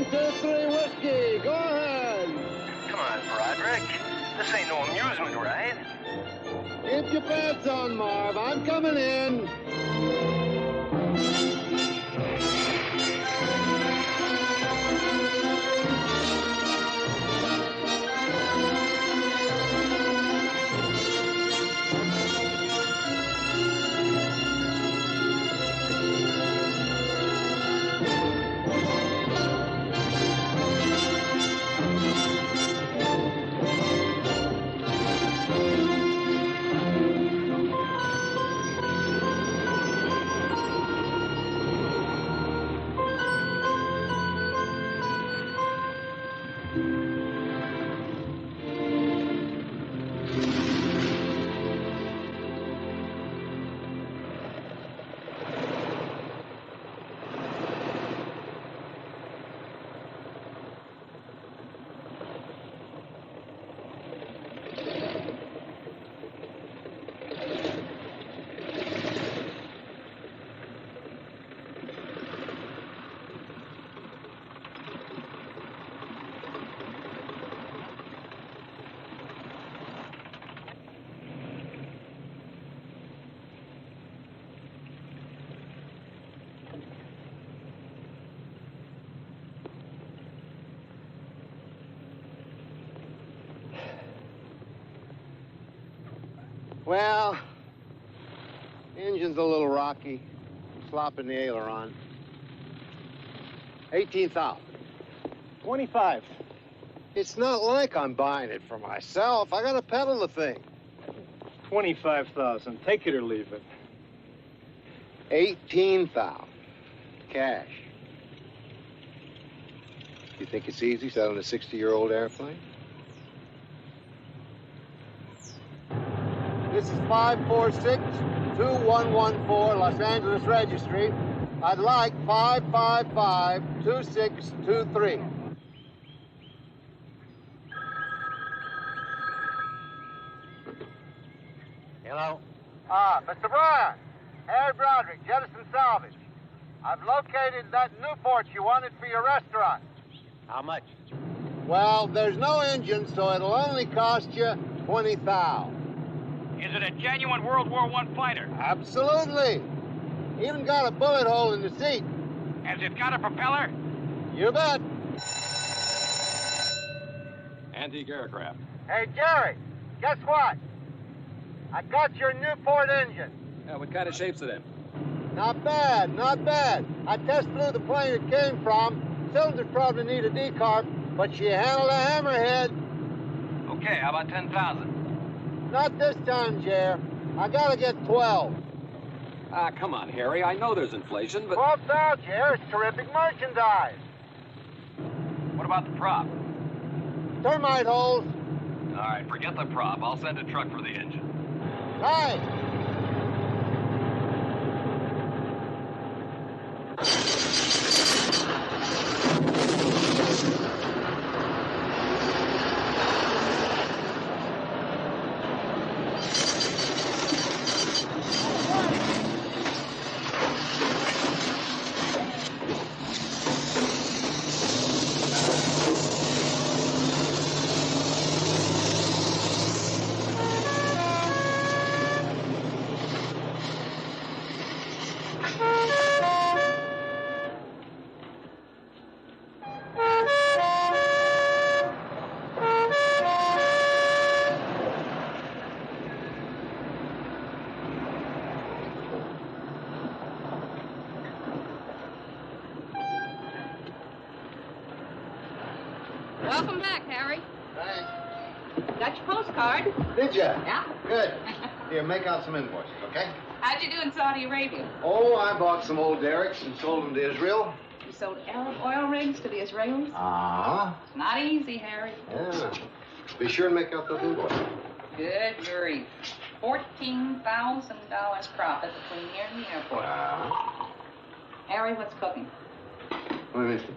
923 whiskey. Go ahead. Come on, Broderick. This ain't no amusement ride. Keep your pants on, Marv. I'm coming in. Well, engine's a little rocky. Slopping the aileron. 18,000. 25. It's not like I'm buying it for myself. I gotta pedal the thing. 25,000. Take it or leave it. 18,000. Cash. You think it's easy selling a 60-year-old airplane? This is 546-2114 Los Angeles Registry. I'd like 555-2623. Hello? Mr. Bryan. Harry Broderick, Jettison Salvage. I've located that Newport you wanted for your restaurant. How much? Well, there's no engine, so it'll only cost you $20,000. Is it a genuine World War I fighter? Absolutely. Even got a bullet hole in the seat. Has it got a propeller? You bet. Antique aircraft. Hey, Jerry, guess what? I got your Newport engine. Yeah, what kind of shape's it in? Not bad, not bad. I test flew the plane it came from. Cylinders probably need a decarb, but she handled a hammerhead. Okay, how about 10,000? Not this time, Jer. I gotta get 12. Ah, come on, Harry. I know there's inflation, but... 12,000, Jer. It's terrific merchandise. What about the prop? Termite holes. All right, forget the prop. I'll send a truck for the engine. Hey! Welcome back, Harry. Thanks. Got your postcard. Did ya? Yeah. Good. Here, make out some invoices, okay? How'd you do in Saudi Arabia? Oh, I bought some old derricks and sold them to Israel. You sold Arab oil rigs to the Israelis? Uh-huh. It's not easy, Harry. Yeah. Be sure and make out those invoices. Good grief. $14,000 profit between here and the airport. Harry, what's cooking? What is it?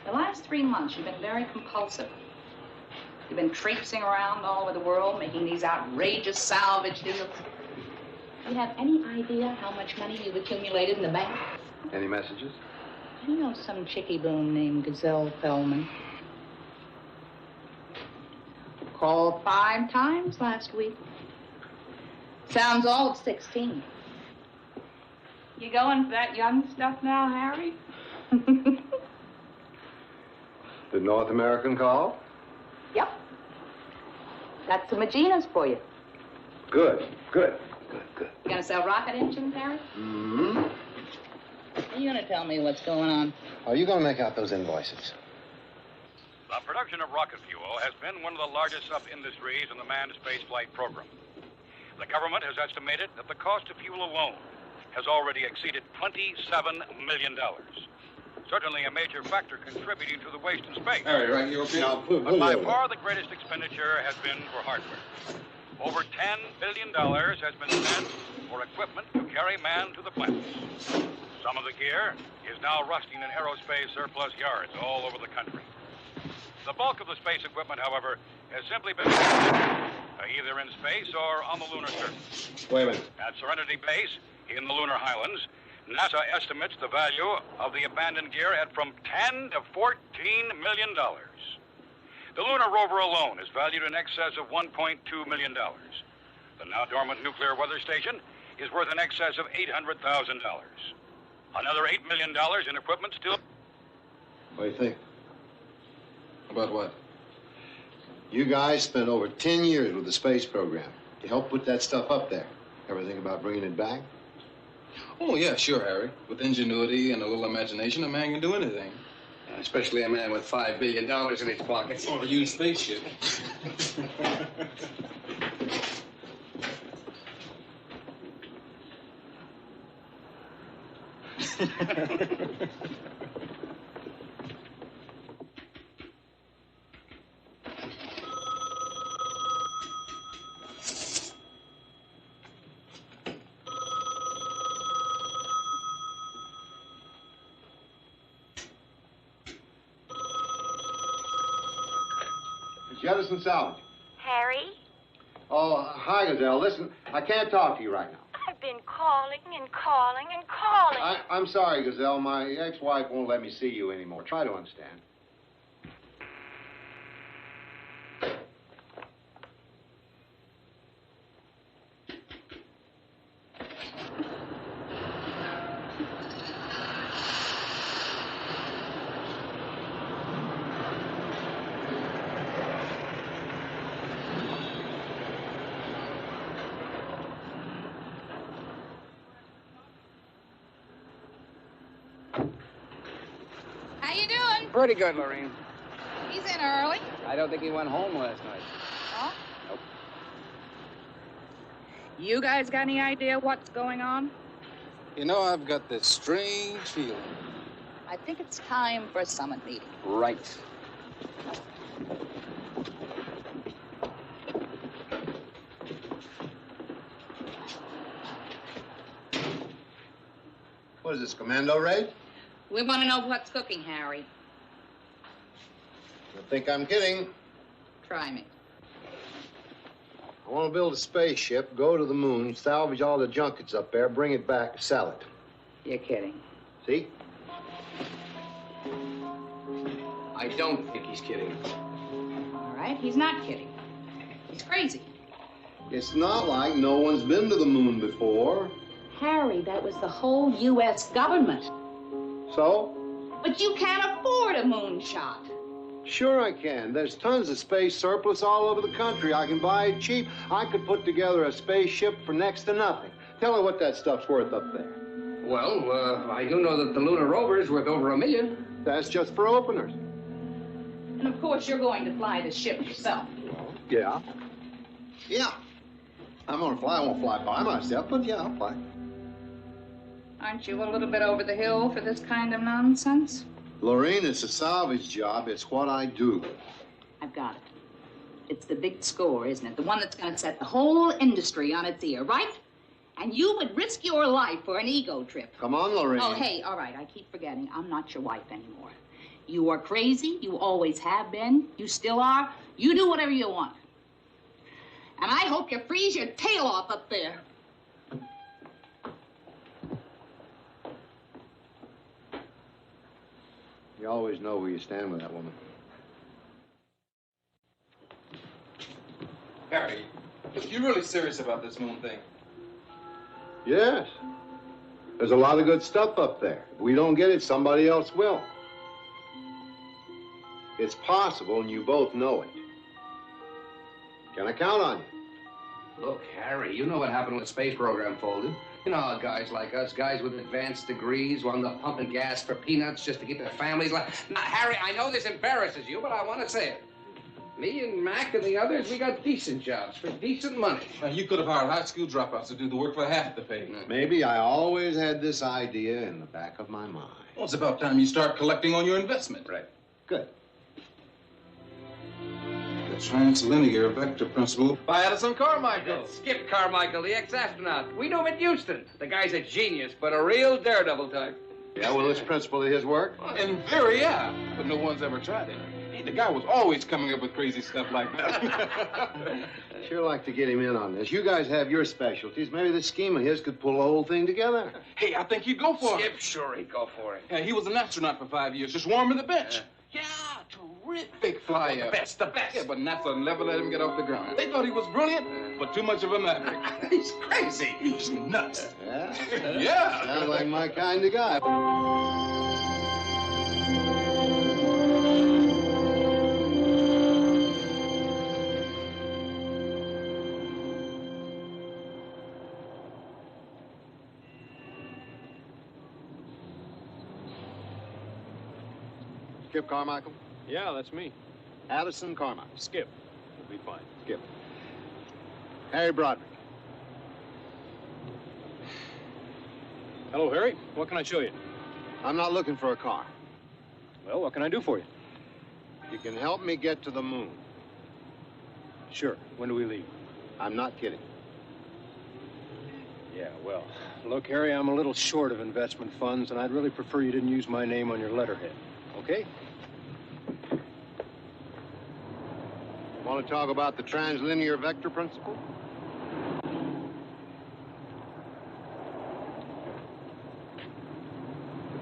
The last 3 months, you've been very compulsive. You've been traipsing around all over the world, making these outrageous salvage deals. Do you have any idea how much money you've accumulated in the bank? Any messages? You know some chickie boom named Gazelle Fellman. Called 5 times last week. Sounds all of 16. You going for that young stuff now, Harry? The North American call? Yep. That's the Maginas for you. Good. You gonna sell rocket engines, Harry? Mm-hmm. Are you gonna tell me what's going on? Are you gonna make out those invoices? The production of rocket fuel has been one of the largest sub-industries in the manned spaceflight program. The government has estimated that the cost of fuel alone has already exceeded $27 million. Certainly a major factor contributing to the waste in space. Harry, right here, okay? But by far the greatest expenditure has been for hardware. Over $10 billion has been spent for equipment to carry man to the planets. Some of the gear is now rusting in aerospace surplus yards all over the country. The bulk of the space equipment, however, has simply been either in space or on the lunar surface. Wait a minute. At Serenity Base, in the Lunar Highlands, NASA estimates the value of the abandoned gear at from $10 to $14 million. The lunar rover alone is valued in excess of $1.2 million. The now dormant nuclear weather station is worth in excess of $800,000. Another $8 million in equipment still... What do you think? About what? You guys spent over 10 years with the space program to help put that stuff up there. Ever think about bringing it back? Oh, yeah, sure, Harry. With ingenuity and a little imagination, a man can do anything. Especially a man with $5 billion in his pockets. Or a used spaceship. Jettison Salvage. Harry? Oh, hi, Gazelle. Listen, I can't talk to you right now. I've been calling and calling and calling. I'm sorry, Gazelle. My ex-wife won't let me see you anymore. Try to understand. How you doing? Pretty good, Lorraine. He's in early. I don't think he went home last night. Oh? Nope. You guys got any idea what's going on? You know, I've got this strange feeling. I think it's time for a summit meeting. Right. What is this, commando raid? We want to know what's cooking, Harry. I think I'm kidding. Try me. I want to build a spaceship, go to the moon, salvage all the junkets up there, bring it back, sell it. You're kidding. See? I don't think he's kidding. All right, he's not kidding. He's crazy. It's not like no one's been to the moon before. Harry, that was the whole U.S. government. So? But you can't afford a moonshot. Sure I can. There's tons of space surplus all over the country. I can buy it cheap. I could put together a spaceship for next to nothing. Tell her what that stuff's worth up there. Well, I do know that the lunar rover is worth over $1 million. That's just for openers. And of course, you're going to fly the ship yourself. Yeah. Yeah. I'm gonna fly. I won't fly by myself, but yeah, I'll fly. Aren't you a little bit over the hill for this kind of nonsense? Lorraine, it's a salvage job. It's what I do. I've got it. It's the big score, isn't it? The one that's going to set the whole industry on its ear, right? And you would risk your life for an ego trip. Come on, Lorraine. Oh, hey, all right, I keep forgetting. I'm not your wife anymore. You are crazy. You always have been. You still are. You do whatever you want. And I hope you freeze your tail off up there. You always know where you stand with that woman. Harry, you're really serious about this moon thing? Yes. There's a lot of good stuff up there. If we don't get it, somebody else will. It's possible, and you both know it. Can I count on you? Look, Harry, you know what happened when the space program folded. You know how guys like us, guys with advanced degrees, wound up pumping gas for peanuts just to keep their families alive. Now, Harry, I know this embarrasses you, but I want to say it. Me and Mac and the others, we got decent jobs for decent money. Now, you could have hired high school dropouts to do the work for half the pay. Maybe I always had this idea in the back of my mind. Well, it's about time you start collecting on your investment. Right. Good. The translinear vector principle by Addison Carmichael. Skip Carmichael, the ex-astronaut. We knew him in Houston. The guy's a genius, but a real daredevil type. Yeah, well, this principle of his work? Well, in theory, yeah, but no one's ever tried it. The guy was always coming up with crazy stuff like that. Sure like to get him in on this. You guys have your specialties. Maybe this scheme of his could pull the whole thing together. Hey, I think he'd go for it. Skip, sure, he'd go for it. Yeah, he was an astronaut for 5 years, just warming the bench. Yeah, terrific flyer. The best, the best. Yeah, but NASA never let him get off the ground. They thought he was brilliant, but too much of a maverick. He's crazy. He's nuts. Yeah? Yeah. Sounds like my kind of guy. Skip Carmichael? Yeah, that's me. Addison Carmichael. Skip. We'll be fine. Skip. Harry Broderick. Hello, Harry. What can I show you? I'm not looking for a car. Well, what can I do for you? You can help me get to the moon. Sure. When do we leave? I'm not kidding. Yeah, well, look, Harry, I'm a little short of investment funds, and I'd really prefer you didn't use my name on your letterhead. Okay? Want to talk about the translinear vector principle?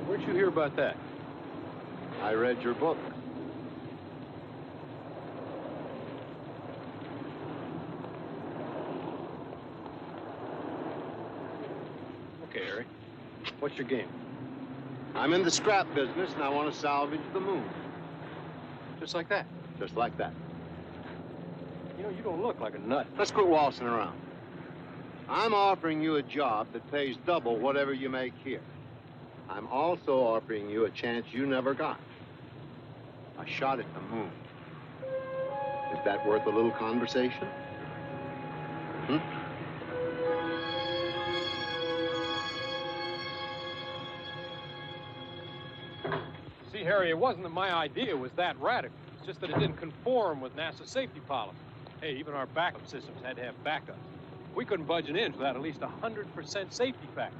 Where'd you hear about that? I read your book. Okay, Harry. What's your game? I'm in the scrap business, and I want to salvage the moon. Just like that? Just like that. You know, you don't look like a nut. Let's quit waltzing around. I'm offering you a job that pays double whatever you make here. I'm also offering you a chance you never got. A shot at the moon. Is that worth a little conversation? Hmm? See, Harry, it wasn't that my idea was that radical. It's just that it didn't conform with NASA's safety policy. Hey, even our backup systems had to have backups. We couldn't budge it in without at least 100% safety factor.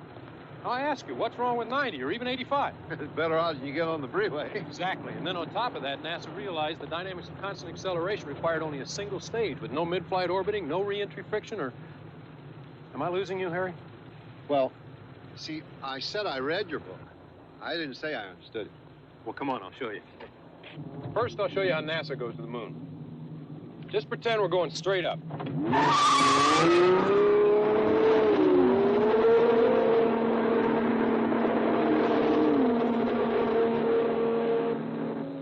Now, I ask you, what's wrong with 90 or even 85? It's better odds than you get on the freeway. Exactly. And then on top of that, NASA realized the dynamics of constant acceleration required only a single stage with no mid-flight orbiting, no re-entry friction, or... Am I losing you, Harry? Well, see, I said I read your book. I didn't say I understood it. Well, come on, I'll show you. First, I'll show you how NASA goes to the moon. Just pretend we're going straight up.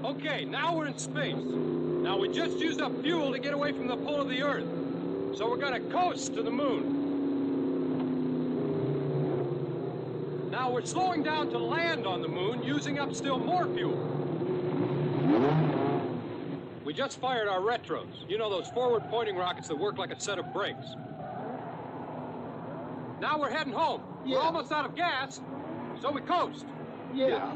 Okay, now we're in space. Now, we just used up fuel to get away from the pull of the Earth. So we're gonna coast to the moon. Now we're slowing down to land on the moon, using up still more fuel. We just fired our retros. You know, those forward-pointing rockets that work like a set of brakes. Now we're heading home. Yeah. We're almost out of gas, so we coast. Yeah.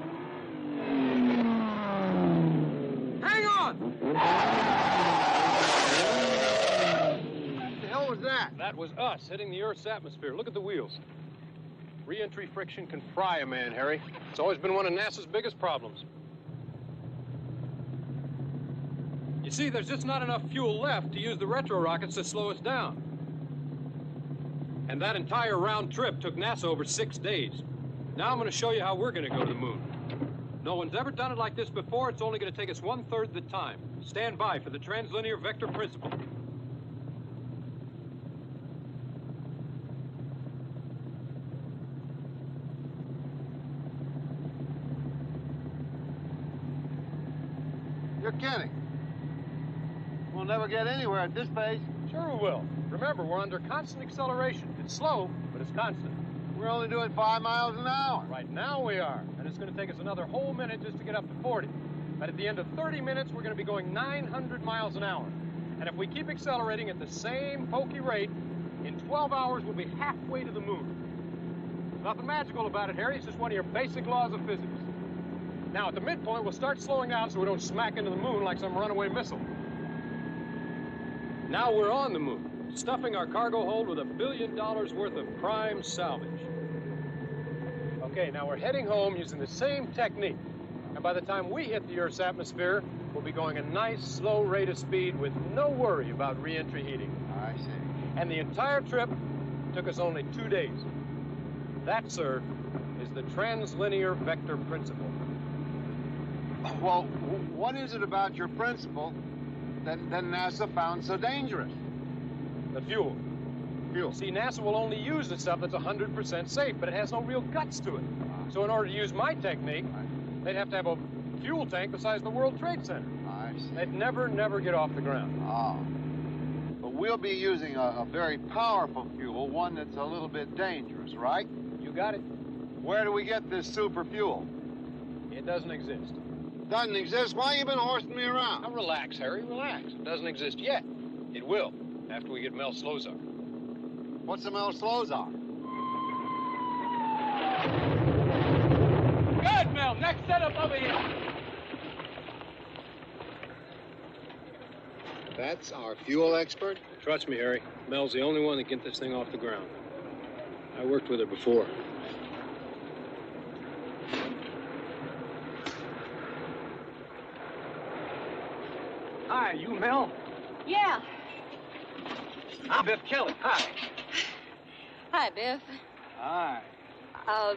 Hang on! What the hell was that? That was us hitting the Earth's atmosphere. Look at the wheels. Re-entry friction can fry a man, Harry. It's always been one of NASA's biggest problems. You see, there's just not enough fuel left to use the retro rockets to slow us down. And that entire round trip took NASA over 6 days. Now I'm going to show you how we're going to go to the moon. No one's ever done it like this before. It's only going to take us 1/3 the time. Stand by for the translinear vector principle. You're kidding. We'll never get anywhere at this pace. Sure we will. Remember, we're under constant acceleration. It's slow, but it's constant. We're only doing 5 miles an hour. Right now we are. And it's going to take us another whole minute just to get up to 40. But at the end of 30 minutes, we're going to be going 900 miles an hour. And if we keep accelerating at the same pokey rate, in 12 hours, we'll be halfway to the moon. Nothing magical about it, Harry. It's just one of your basic laws of physics. Now, at the midpoint, we'll start slowing down so we don't smack into the moon like some runaway missile. Now we're on the moon, stuffing our cargo hold with $1 billion worth of prime salvage. Okay, now we're heading home using the same technique. And by the time we hit the Earth's atmosphere, we'll be going a nice, slow rate of speed with no worry about re-entry heating. I see. And the entire trip took us only 2 days. That, sir, is the translinear vector principle. Well, what is it about your principle that NASA found so dangerous? The fuel. Fuel. See, NASA will only use the stuff that's 100% safe, but it has no real guts to it. So in order to use my technique, they'd have to have a fuel tank the size of the World Trade Center. I see. They'd never get off the ground. Oh. But we'll be using a very powerful fuel, one that's a little bit dangerous, right? You got it. Where do we get this super fuel? It doesn't exist. Doesn't exist? Why you been horsing me around? Now relax, Harry, relax. It doesn't exist yet. It will, after we get Mel Slozar. What's the Mel Slozar? Good, Mel. Next setup over here. That's our fuel expert? Trust me, Harry. Mel's the only one that can get this thing off the ground. I worked with her before. Hi, you Mel? Yeah. I'm Biff Kelly. Hi. Hi, Biff. Hi. I've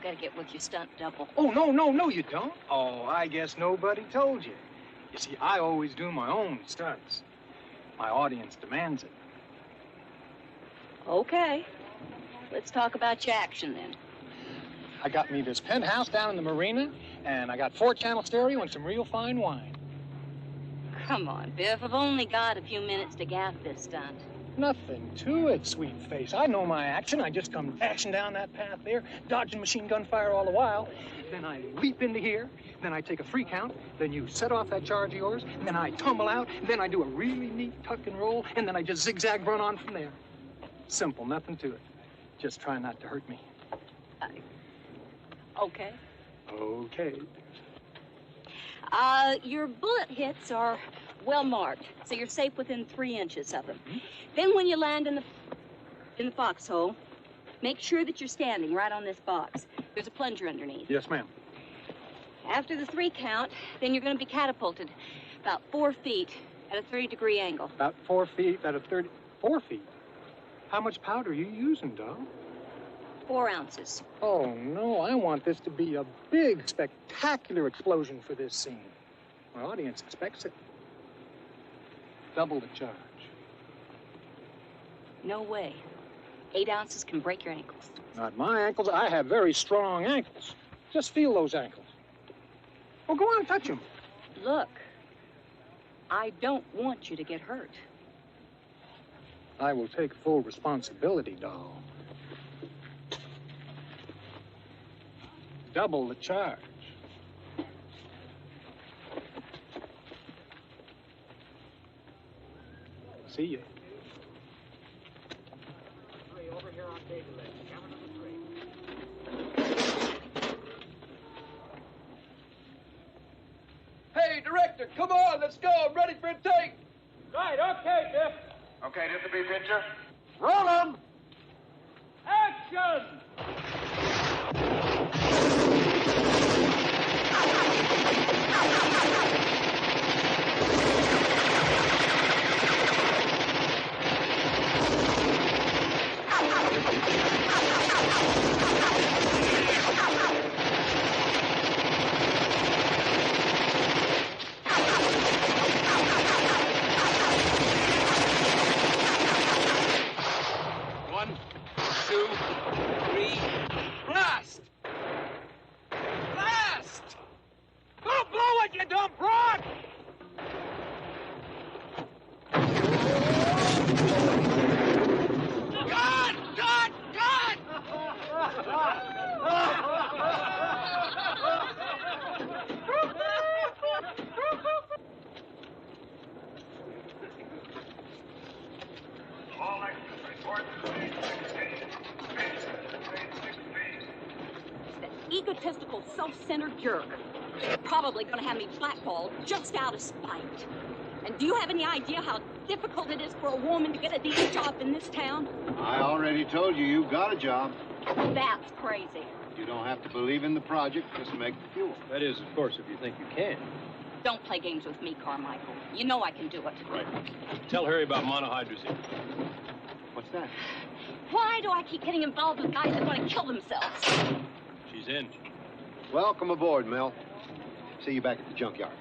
got to get with your stunt double. Oh, no, you don't. Oh, I guess nobody told you. You see, I always do my own stunts. My audience demands it. Okay. Let's talk about your action, then. I got me this penthouse down in the marina, and I got 4-channel stereo and some real fine wine. Come on, Biff. I've only got a few minutes to gaff this stunt. Nothing to it, sweet face. I know my action. I just come dashing down that path there, dodging machine gun fire all the while. Then I leap into here. Then I take a free count. Then you set off that charge of yours. And then I tumble out. Then I do a really neat tuck and roll. And then I just zigzag run on from there. Simple, nothing to it. Just try not to hurt me. Okay. Okay. Your bullet hits are well marked, so you're safe within 3 inches of them. Then when you land in the foxhole, make sure that you're standing right on this box. There's a plunger underneath. Yes, ma'am. After the 3 count, then you're going to be catapulted about 4 feet at a 30-degree angle. About 4 feet at a 30... 4 feet? How much powder are you using, doll? 4 ounces. Oh, no, I want this to be a big, spectacular explosion for this scene. My audience expects it. Double the charge. No way. 8 ounces can break your ankles. Not my ankles. I have very strong ankles. Just feel those ankles. Well, go on, touch them. Look, I don't want you to get hurt. I will take full responsibility, doll. Double the charge. See ya. Over here on David Lake. Camera number 3. Hey, director, come on, let's go. I'm ready for a take. Right, okay, Biff. Okay, this will be picture. Roll 'em. Action! you dumb broad! God! God! God! Egotistical, self-centered jerk. You're probably going to have me blackballed just out of spite. And do you have any idea how difficult it is for a woman to get a decent job in this town? I already told you you've got a job. That's crazy. You don't have to believe in the project, just make the fuel. That is, of course, if you think you can. Don't play games with me, Carmichael. You know I can do it. Right. Tell Harry about monohydrazine. What's that? Why do I keep getting involved with guys that want to kill themselves? She's in. Welcome aboard, Mel. See you back at the junkyard.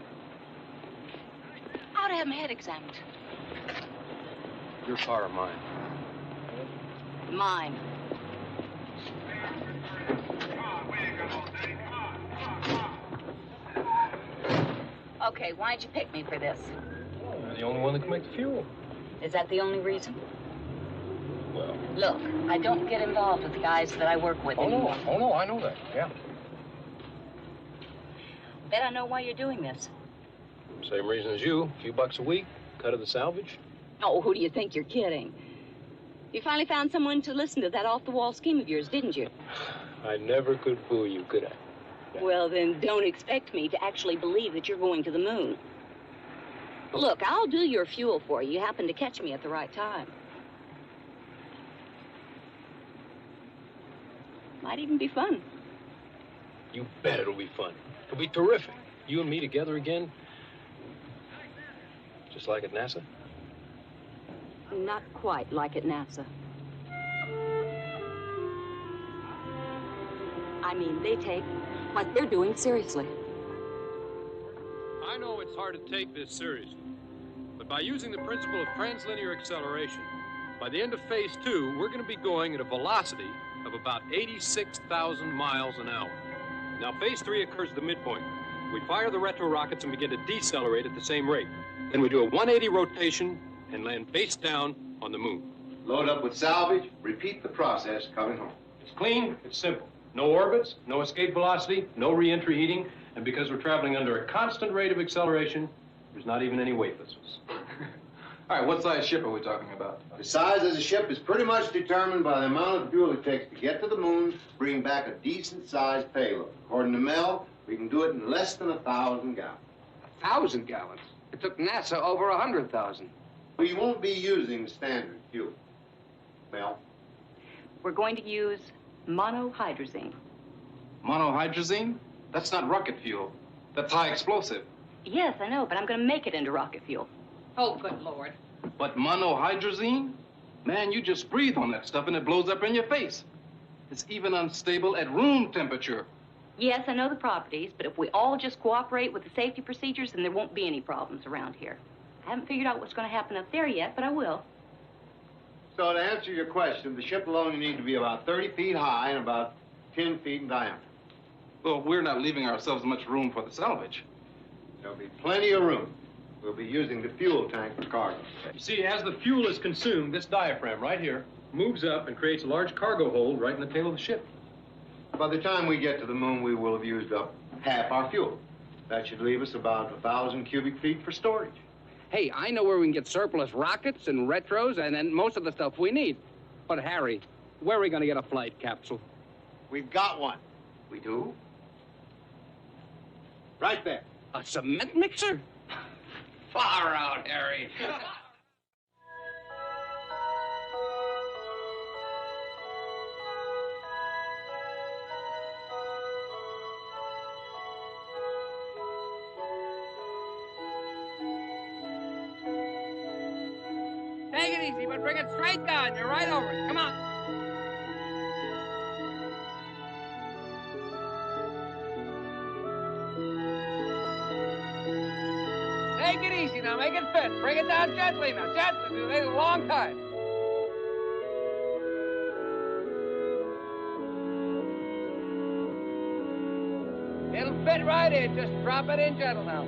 I ought to have my head examined. Your car or mine? Mine. Okay, why'd you pick me for this? You're the only one that can make the fuel. Is that the only reason? Well... Look, I don't get involved with the guys that I work with anymore. Oh, no, I know that, yeah. Bet I know why you're doing this. Same reason as you. A few bucks a week, cut of the salvage. Oh, who do you think you're kidding? You finally found someone to listen to that off-the-wall scheme of yours, didn't you? I never could fool you, could I? Yeah. Well, then don't expect me to actually believe that you're going to the moon. Look, I'll do your fuel for you. You happen to catch me at the right time. Might even be fun. You bet it'll be fun. It'll be terrific. You and me together again. Just like at NASA? Not quite like at NASA. I mean, they take what they're doing seriously. I know it's hard to take this seriously, but by using the principle of translinear acceleration, by the end of phase 2, we're going to be going at a velocity of about 86,000 miles an hour. Now, phase 3 occurs at the midpoint. We fire the retro rockets and begin to decelerate at the same rate. Then we do a 180 rotation and land face down on the moon. Load up with salvage, repeat the process coming home. It's clean, it's simple. No orbits, no escape velocity, no re-entry heating, and because we're traveling under a constant rate of acceleration, there's not even any weightlessness. All right, what size ship are we talking about? The size of the ship is pretty much determined by the amount of fuel it takes to get to the moon, bring back a decent-sized payload. According to Mel, we can do it in less than 1,000 gallons. 1,000 gallons? It took NASA over 100,000. Well, you won't be using standard fuel. Mel? We're going to use monohydrazine. Monohydrazine? That's not rocket fuel. That's high explosive. Yes, I know, but I'm going to make it into rocket fuel. Oh, good Lord. But monohydrazine? Man, you just breathe on that stuff and it blows up in your face. It's even unstable at room temperature. Yes, I know the properties, but if we all just cooperate with the safety procedures, then there won't be any problems around here. I haven't figured out what's going to happen up there yet, but I will. So to answer your question, the ship will only need to be about 30 feet high and about 10 feet in diameter. Well, we're not leaving ourselves much room for the salvage. There'll be plenty of room. We'll be using the fuel tank for cargo. You see, as the fuel is consumed, this diaphragm right here moves up and creates a large cargo hold right in the tail of the ship. By the time we get to the moon, we will have used up half our fuel. That should leave us about 1,000 cubic feet for storage. Hey, I know where we can get surplus rockets and retros and then most of the stuff we need. But, Harry, where are we going to get a flight capsule? We've got one. We do? Right there. A cement mixer? Far out, Harry. Take it easy, but bring it straight down. You're right over it. Come on. Take it easy now. Make it fit. Bring it down gently now. Gently. We've waited a long time. It'll fit right in. Just drop it in gentle now.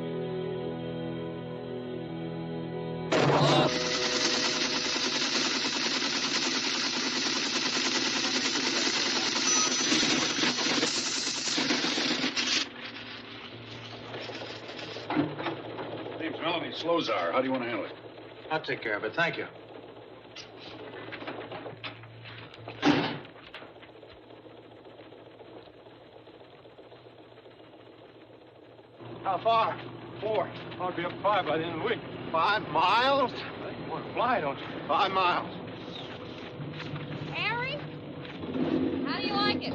Name's Melanie, Slozar. How do you want to handle it? I'll take care of it. Thank you. How far? 4. I'll be up 5 by the end of the week. 5 miles? You want to fly, don't you? 5 miles. Harry? How do you like it?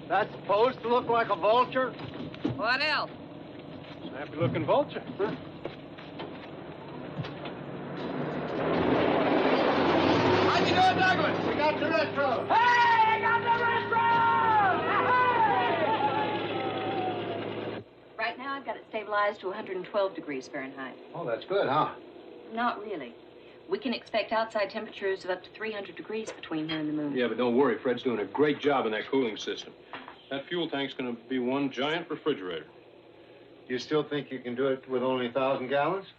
That's supposed to look like a vulture? What else? Snappy-looking vulture. Huh? How you doing, Douglas? We got the retro. Hey, I got the retro! Right now, I've got it stabilized to 112 degrees Fahrenheit. Oh, that's good, huh? Not really. We can expect outside temperatures of up to 300 degrees between here and the moon. Yeah, but don't worry. Fred's doing a great job in that cooling system. That fuel tank's going to be one giant refrigerator. You still think you can do it with only 1,000 gallons?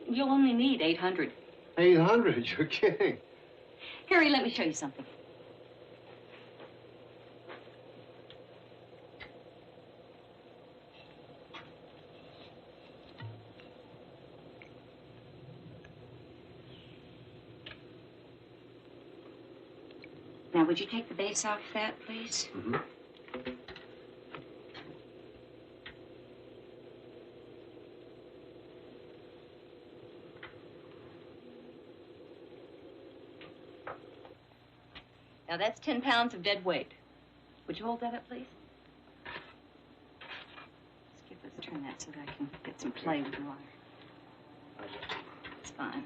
You'll only need 800. 800? You're kidding. Harry, let me show you something. Now, would you take the base off that, please? Mm-hmm. Now, that's 10 pounds of dead weight. Would you hold that up, please? Skip, let's turn that so that I can get some play with the wire. It's fine.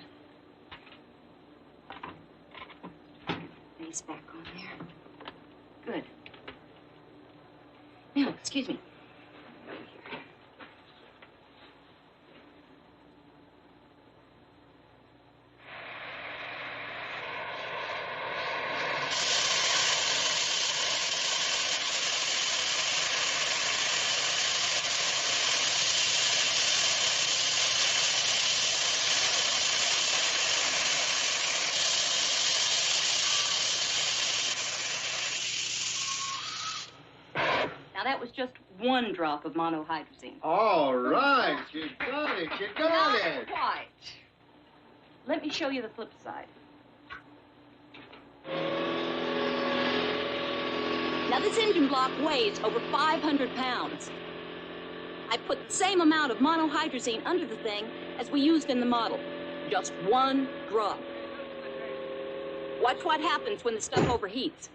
Base back on there. Good. Now, excuse me. Over here. Now, that was just one drop of monohydrazine. All right. You got it. You got Not it. quite. Let me show you the flip side. Now, this engine block weighs over 500 pounds. I put the same amount of monohydrazine under the thing as we used in the model. Just one drop. Watch what happens when the stuff overheats.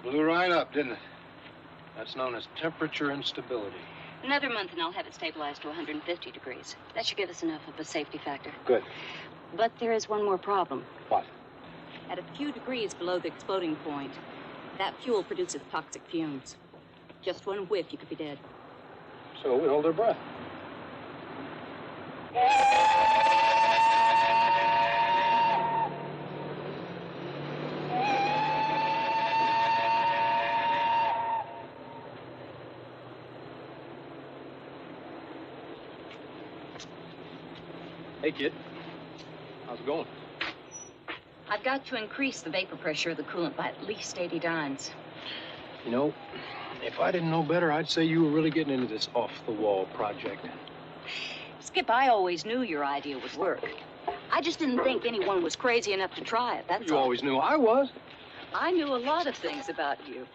Blew right up, didn't it? That's known as temperature instability. Another month and I'll have it stabilized to 150 degrees. That should give us enough of a safety factor. Good. But there is one more problem. What? At a few degrees below the exploding point, that fuel produces toxic fumes. Just one whiff, you could be dead. So we hold our breath. Hey, kid. How's it going? I've got to increase the vapor pressure of the coolant by at least 80 dynes. You know, if I didn't know better, I'd say you were really getting into this off-the-wall project. Skip, I always knew your idea would work. I just didn't think anyone was crazy enough to try it, that's You all. always knew I was. I knew a lot of things about you.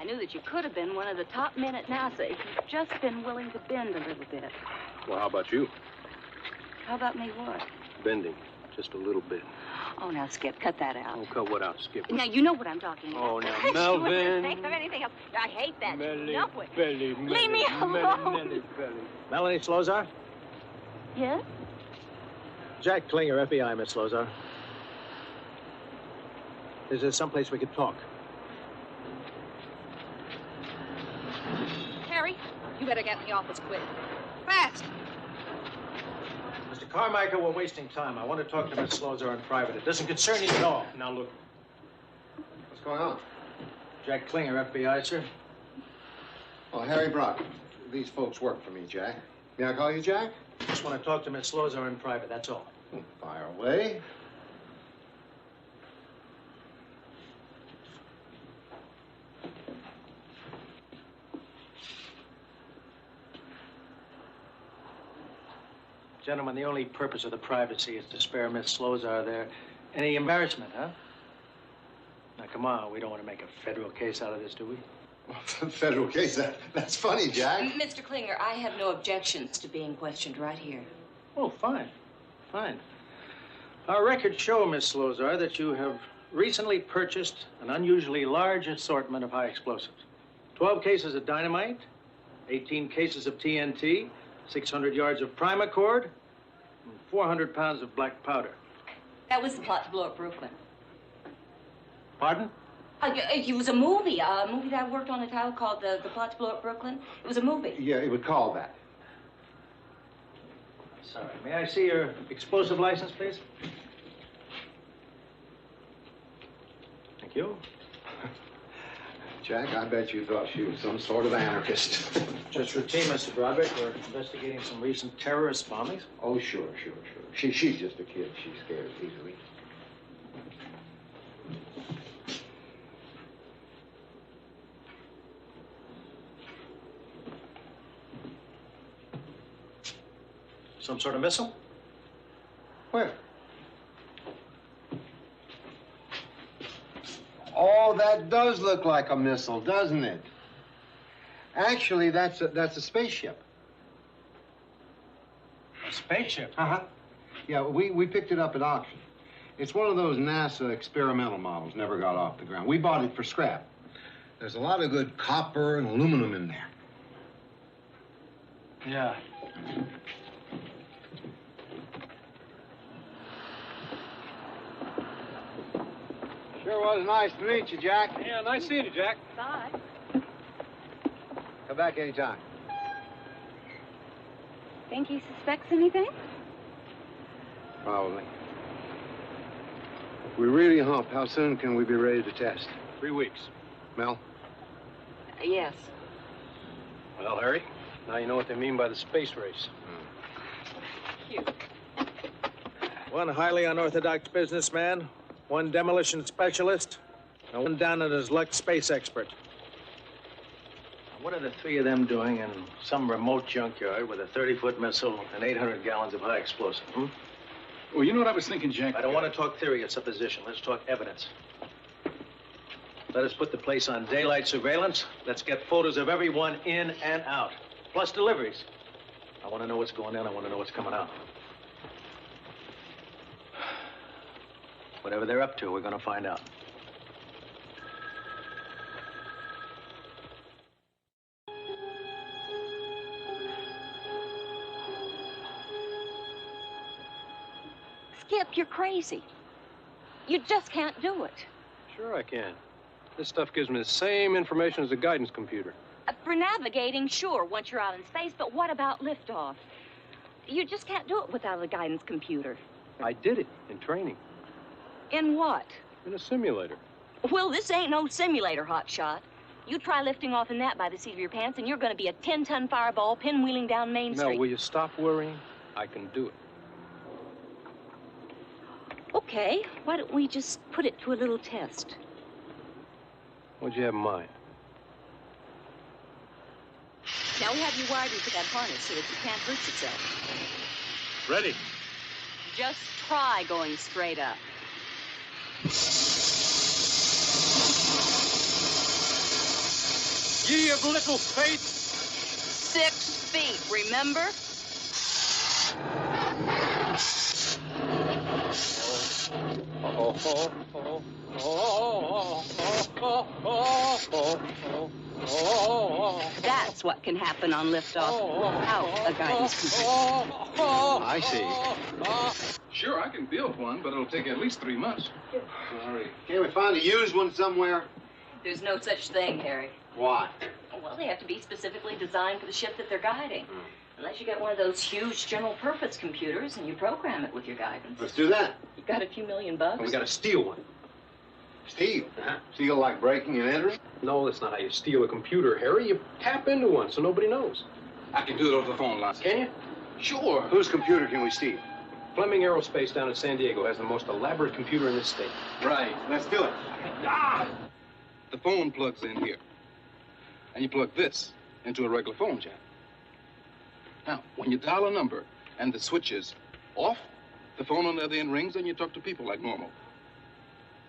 I knew that you could have been one of the top men at NASA if you'd just been willing to bend a little bit. Well, how about you? How about me what? Bending, just a little bit. Oh, now, Skip, cut that out. Oh, cut what out, Skip? Now, you know what I'm talking about. Oh, now, You Melvin. wouldn't think of anything else. I hate that. Melly, No way. belly, Leave me alone. Melanie Slozar? Yes? Jack Klinger, FBI, Miss Slozar. Is there someplace we could talk? Harry, you better get in the office quick. Fast. Mr. Carmichael, we're wasting time. I want to talk to Miss Slozar in private. It doesn't concern you at all. Now, look. What's going on? Jack Klinger, FBI, sir. Oh, Harry Brock. These folks work for me, Jack. May I call you Jack? Just want to talk to Miss Slozar in private, that's all. Fire away. Gentlemen, the only purpose of the privacy is to spare Miss Slozar there any embarrassment, huh? Now, come on, we don't want to make a federal case out of this, do we? Federal case? That's funny, Jack. Mr. Klinger, I have no objections to being questioned right here. Oh, fine. Fine. Our records show, Miss Slozar, that you have recently purchased an unusually large assortment of high explosives. 12 cases of dynamite, 18 cases of TNT, 600 yards of primacord, and 400 pounds of black powder. That was the plot to blow up Brooklyn. Pardon? It was a movie that I worked on a title called The Plot to Blow Up Brooklyn. It was a movie. Yeah, it would call that. Sorry. May I see your explosive license, please? Thank you. Jack, I bet you thought she was some sort of anarchist. Just routine, Mr. Broderick. We're investigating some recent terrorist bombings. Oh, sure. She's just a kid. She's scared easily. Some sort of missile? Where? Oh, that does look like a missile, doesn't it? Actually, that's a spaceship. A spaceship? Uh-huh. Yeah, we picked it up at auction. It's one of those NASA experimental models, never got off the ground. We bought it for scrap. There's a lot of good copper and aluminum in there. Yeah. Sure was nice to meet you, Jack. Yeah, nice seeing you, Jack. Bye. Come back anytime. Think he suspects anything? Probably. If we really hump, how soon can we be ready to test? 3 weeks. Mel? Yes. Well, Harry, now you know what they mean by the space race. Cute. One highly unorthodox businessman, one demolition specialist, and one down on his luck space expert. What are the three of them doing in some remote junkyard with a 30-foot missile and 800 gallons of high explosive, Well, you know what I was thinking, Jack? I don't want to talk theory or supposition. Let's talk evidence. Let us put the place on daylight surveillance. Let's get photos of everyone in and out, plus deliveries. I want to know what's going in. I want to know what's coming out. Whatever they're up to, we're going to find out. Skip, you're crazy. You just can't do it. Sure I can. This stuff gives me the same information as a guidance computer. For navigating, sure, once you're out in space, but what about liftoff? You just can't do it without a guidance computer. I did it in training. In what? In a simulator. Well, this ain't no simulator, hotshot. You try lifting off in that by the seat of your pants, and you're going to be a 10-ton fireball pinwheeling down Main Mel, Street. will you stop worrying? I can do it. Okay, why don't we just put it to a little test? What'd you have in mind? Now, we have you wired into that harness so that you can't hurt yourself. Ready. Just try going straight up. Ye of little faith. 6 feet, remember? That's what can happen on liftoff without a guidance computer. I see. Sure, I can build one, but it'll take at least 3 months. Sorry. Can't we find a used one somewhere? There's no such thing, Harry. Why? Well, they have to be specifically designed for the ship that they're guiding. Unless you get one of those huge general-purpose computers and you program it with your guidance. Let's do that. You've got a few $1,000,000 bucks. We gotta steal one. Steal? Steal like breaking and entering? No, that's not how you steal a computer, Harry. You tap into one so nobody knows. I can do it over the phone line. Can you? Sure. Whose computer can we steal? Fleming Aerospace down in San Diego has the most elaborate computer in this state. Right. Let's do it. The phone plugs in here. And you plug this into a regular phone jack. Now, when you dial a number and the switch is off, the phone on the other end rings and you talk to people like normal.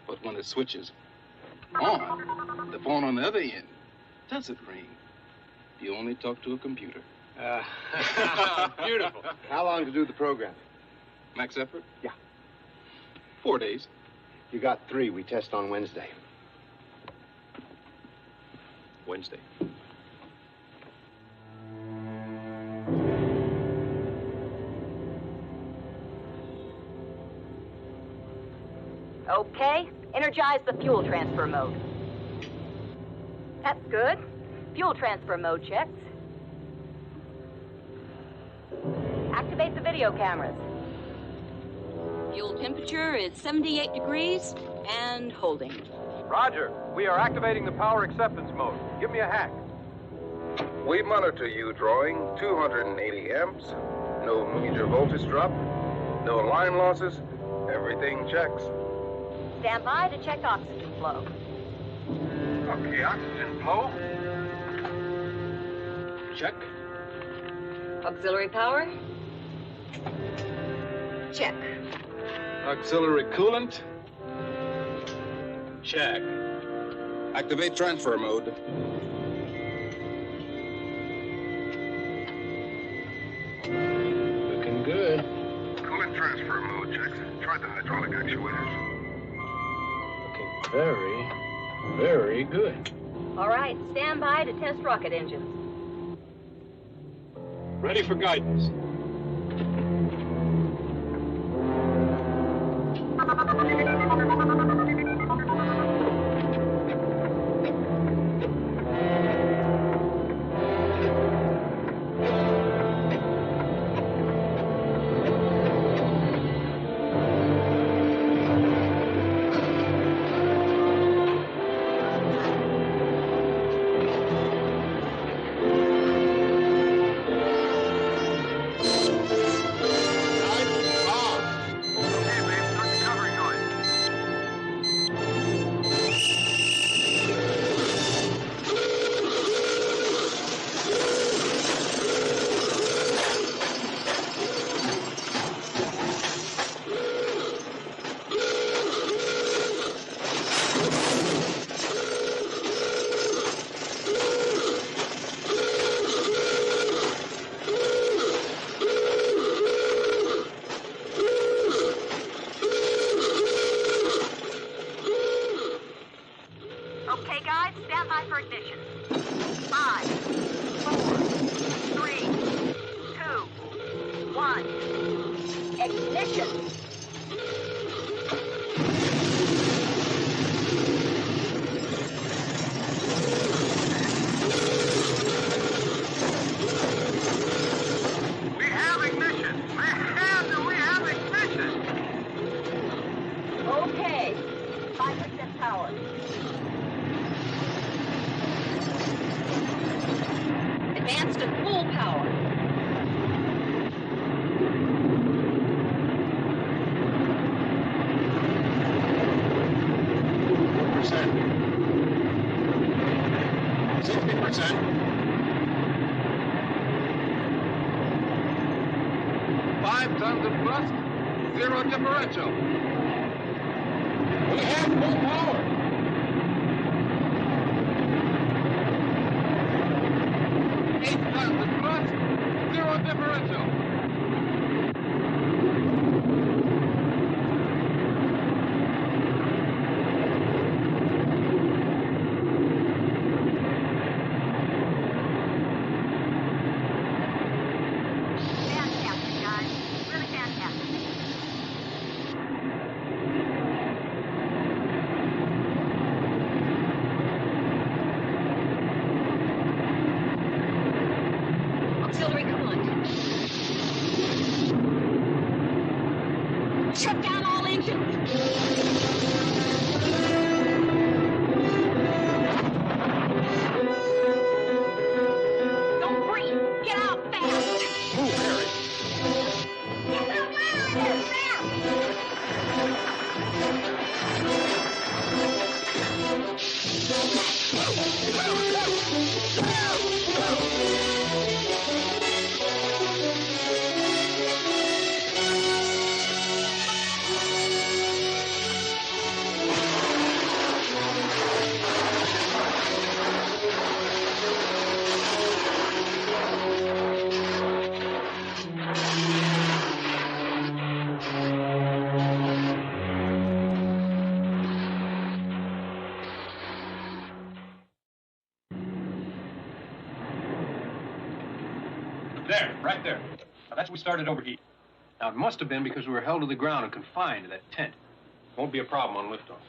But when the switch is on, the phone on the other end doesn't ring. You only talk to a computer. Beautiful. How long to do the program? Max effort? Yeah. 4 days. You got 3. We test on Wednesday. Wednesday. Okay, energize the fuel transfer mode. That's good. Fuel transfer mode checks. Activate the video cameras. Fuel temperature is 78 degrees and holding. Roger. We are activating the power acceptance mode. Give me a hack. We monitor you drawing 280 amps. No major voltage drop. No line losses. Everything checks. Stand by to check oxygen flow. Okay, oxygen flow. Check. Auxiliary power. Check. Auxiliary coolant. Check. Activate transfer mode. Looking good. Coolant transfer mode checks. Try the hydraulic actuators. Looking very, very good. All right, stand by to test rocket engines. Ready for guidance. Shut down all engines. Don't breathe. Get out fast. Move, Harry. Get the fire in there, fast. There, right there. Now, that's when we started overheat. Now, it must have been because we were held to the ground and confined to that tent. Won't be a problem on liftoff.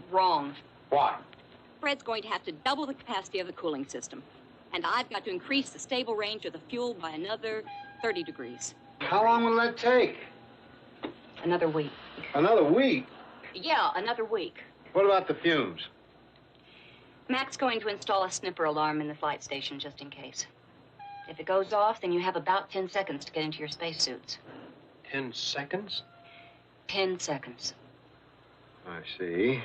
Wrong. Why? Fred's going to have to double the capacity of the cooling system. And I've got to increase the stable range of the fuel by another 30 degrees. How long will that take? Another week. Another week? Yeah, another week. What about the fumes? Mac's going to install a sniffer alarm in the flight station just in case. If it goes off, then you have about 10 seconds to get into your spacesuits. 10 seconds? 10 seconds. I see.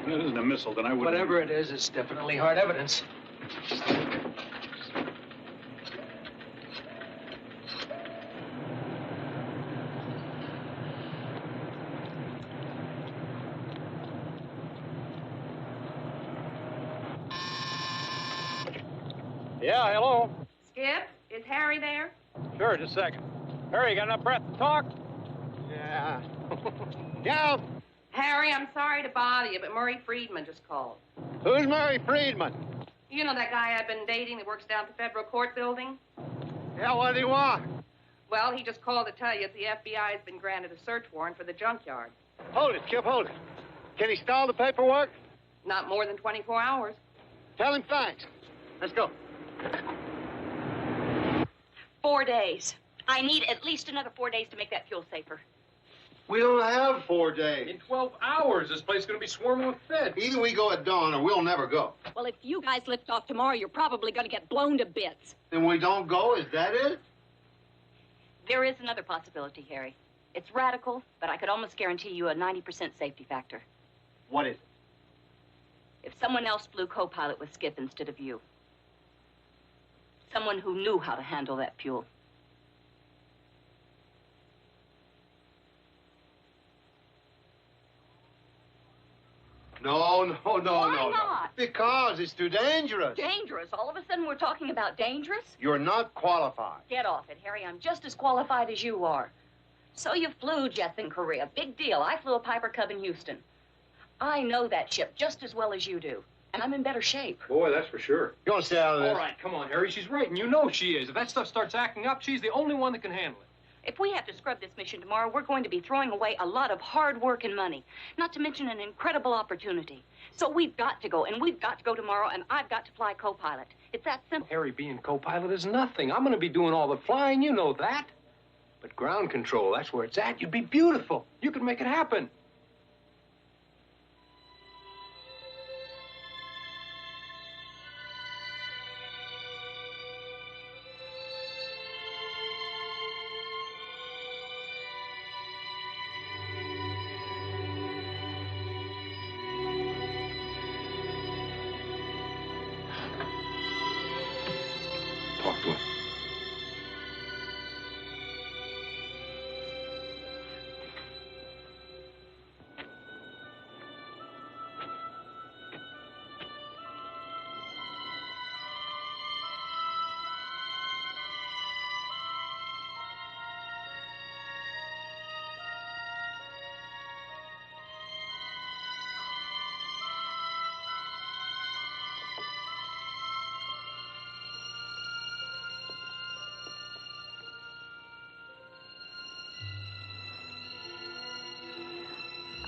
If it isn't a missile, then I wouldn't... Whatever it is, it's definitely hard evidence. Yeah, hello. Skip, is Harry there? Sure, just a second. Harry, you got enough breath to talk? Yeah. Yeah. Harry, I'm sorry to bother you, but Murray Friedman just called. Who's Murray Friedman? You know that guy I've been dating that works down at the Federal Court building? Yeah, what do you want? Well, he just called to tell you that the FBI has been granted a search warrant for the junkyard. Hold it, Skip, hold it. Can he stall the paperwork? Not more than 24 hours. Tell him thanks. Let's go. 4 days. I need at least another 4 days to make that fuel safer. We don't have 4 days. In 12 hours, this place is going to be swarming with feds. Either we go at dawn or we'll never go. Well, if you guys lift off tomorrow, you're probably going to get blown to bits. Then we don't go? Is that it? There is another possibility, Harry. It's radical, but I could almost guarantee you a 90% safety factor. What is it? If someone else flew co-pilot with Skip instead of you. Someone who knew how to handle that fuel. No. Why not? Because it's too dangerous. Dangerous? All of a sudden we're talking about dangerous? You're not qualified. Get off it, Harry. I'm just as qualified as you are. So you flew jets in Korea. Big deal. I flew a Piper Cub in Houston. I know that ship just as well as you do. And I'm in better shape. Boy, that's for sure. You want to stay out of this? All right, come on, Harry. She's right, and you know she is. If that stuff starts acting up, she's the only one that can handle it. If we have to scrub this mission tomorrow, we're going to be throwing away a lot of hard work and money. Not to mention an incredible opportunity. So we've got to go, and we've got to go tomorrow, and I've got to fly co-pilot. It's that simple. Harry, being co-pilot is nothing. I'm going to be doing all the flying. You know that. But ground control, that's where it's at. You'd be beautiful. You could make it happen. Talk to him.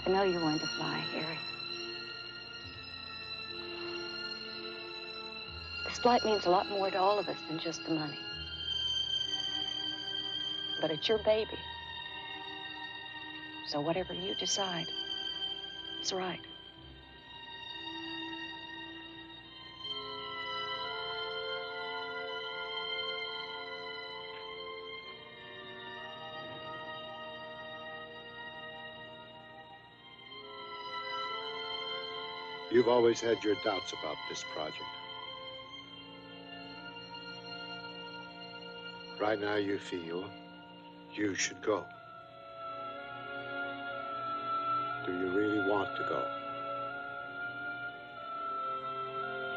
I know you're going to fly, Harry. This flight means a lot more to all of us than just the money. But it's your baby. So whatever you decide is right. You've always had your doubts about this project. Right now you feel you should go. Do you really want to go?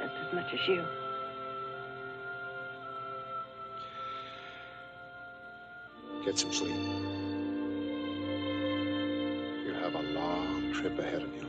Just as much as you. Get some sleep. You have a long trip ahead of you.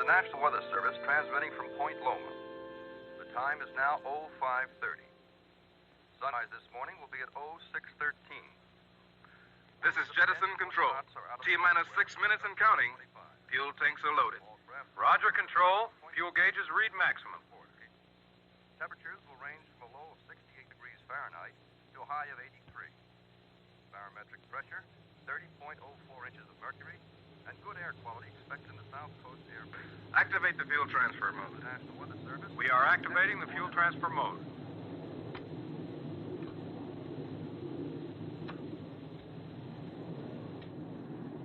National Weather Service transmitting from Point Loma. The time is now 05:30. Sunrise this morning will be at 06:13. This is Jettison Control. T-minus 6 minutes and counting. Fuel tanks are loaded. Roger, Control. Fuel gauges read maximum. Temperatures will range from a low of 68 degrees Fahrenheit to a high of 83. Barometric pressure, 30.04 inches of mercury, and good air quality expected in the South Coast Air Base. Activate the fuel transfer mode. National Weather Service. We are activating the fuel transfer mode.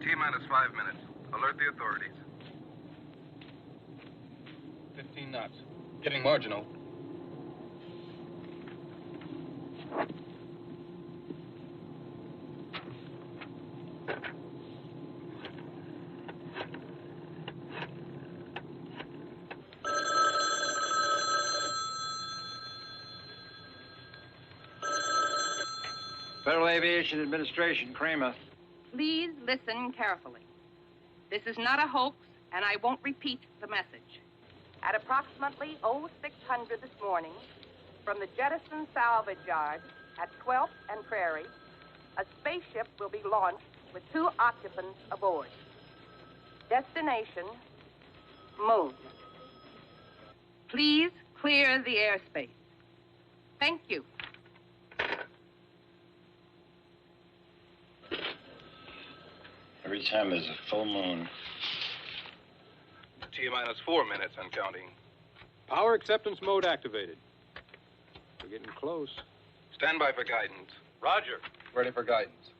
T-minus 5 minutes. Alert the authorities. 15 knots. Getting marginal. Federal Aviation Administration, Kramer. Please listen carefully. This is not a hoax, and I won't repeat the message. At approximately 0600 this morning, from the Jettison Salvage Yard at 12th and Prairie, a spaceship will be launched with 2 occupants aboard. Destination, Moon. Please clear the airspace. Thank you. Every time there's a full moon. T-minus 4 minutes and counting. Power acceptance mode activated. We're getting close. Stand by for guidance. Roger. Ready for guidance.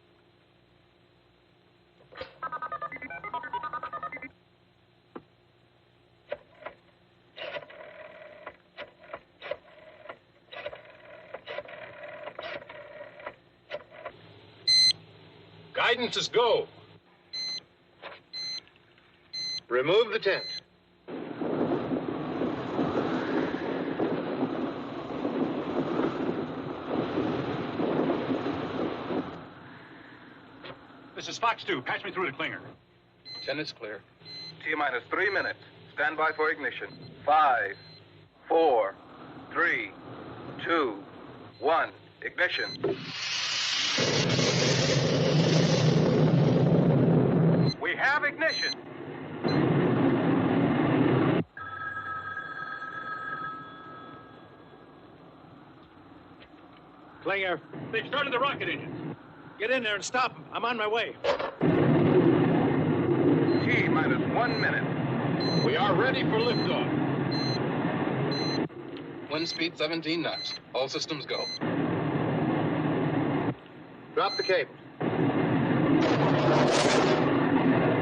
Guidance is go. Remove the tent. This is Fox 2. Patch me through to Klinger. 10 is clear. T-minus 3 minutes. Stand by for ignition. 5, 4, 3, 2, 1. Ignition. We have ignition. Klinger. They've started the rocket engines. Get in there and stop them. I'm on my way. T-minus 1 minute. We are ready for liftoff. Wind speed 17 knots. All systems go. Drop the cable.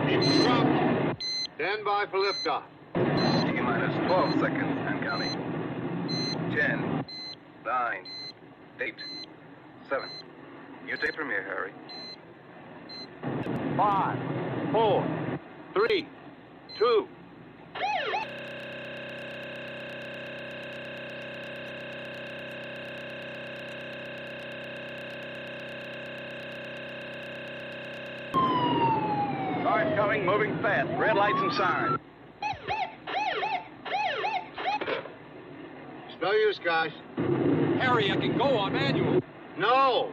It's dropped. Stand by for liftoff. T-minus 12 seconds and counting. 10, 9, 8, 7. You take from here, Harry. 5, 4, 3, 2. Start coming, moving fast. Red lights and signs. No use, guys. Harry, I can go on manual. No!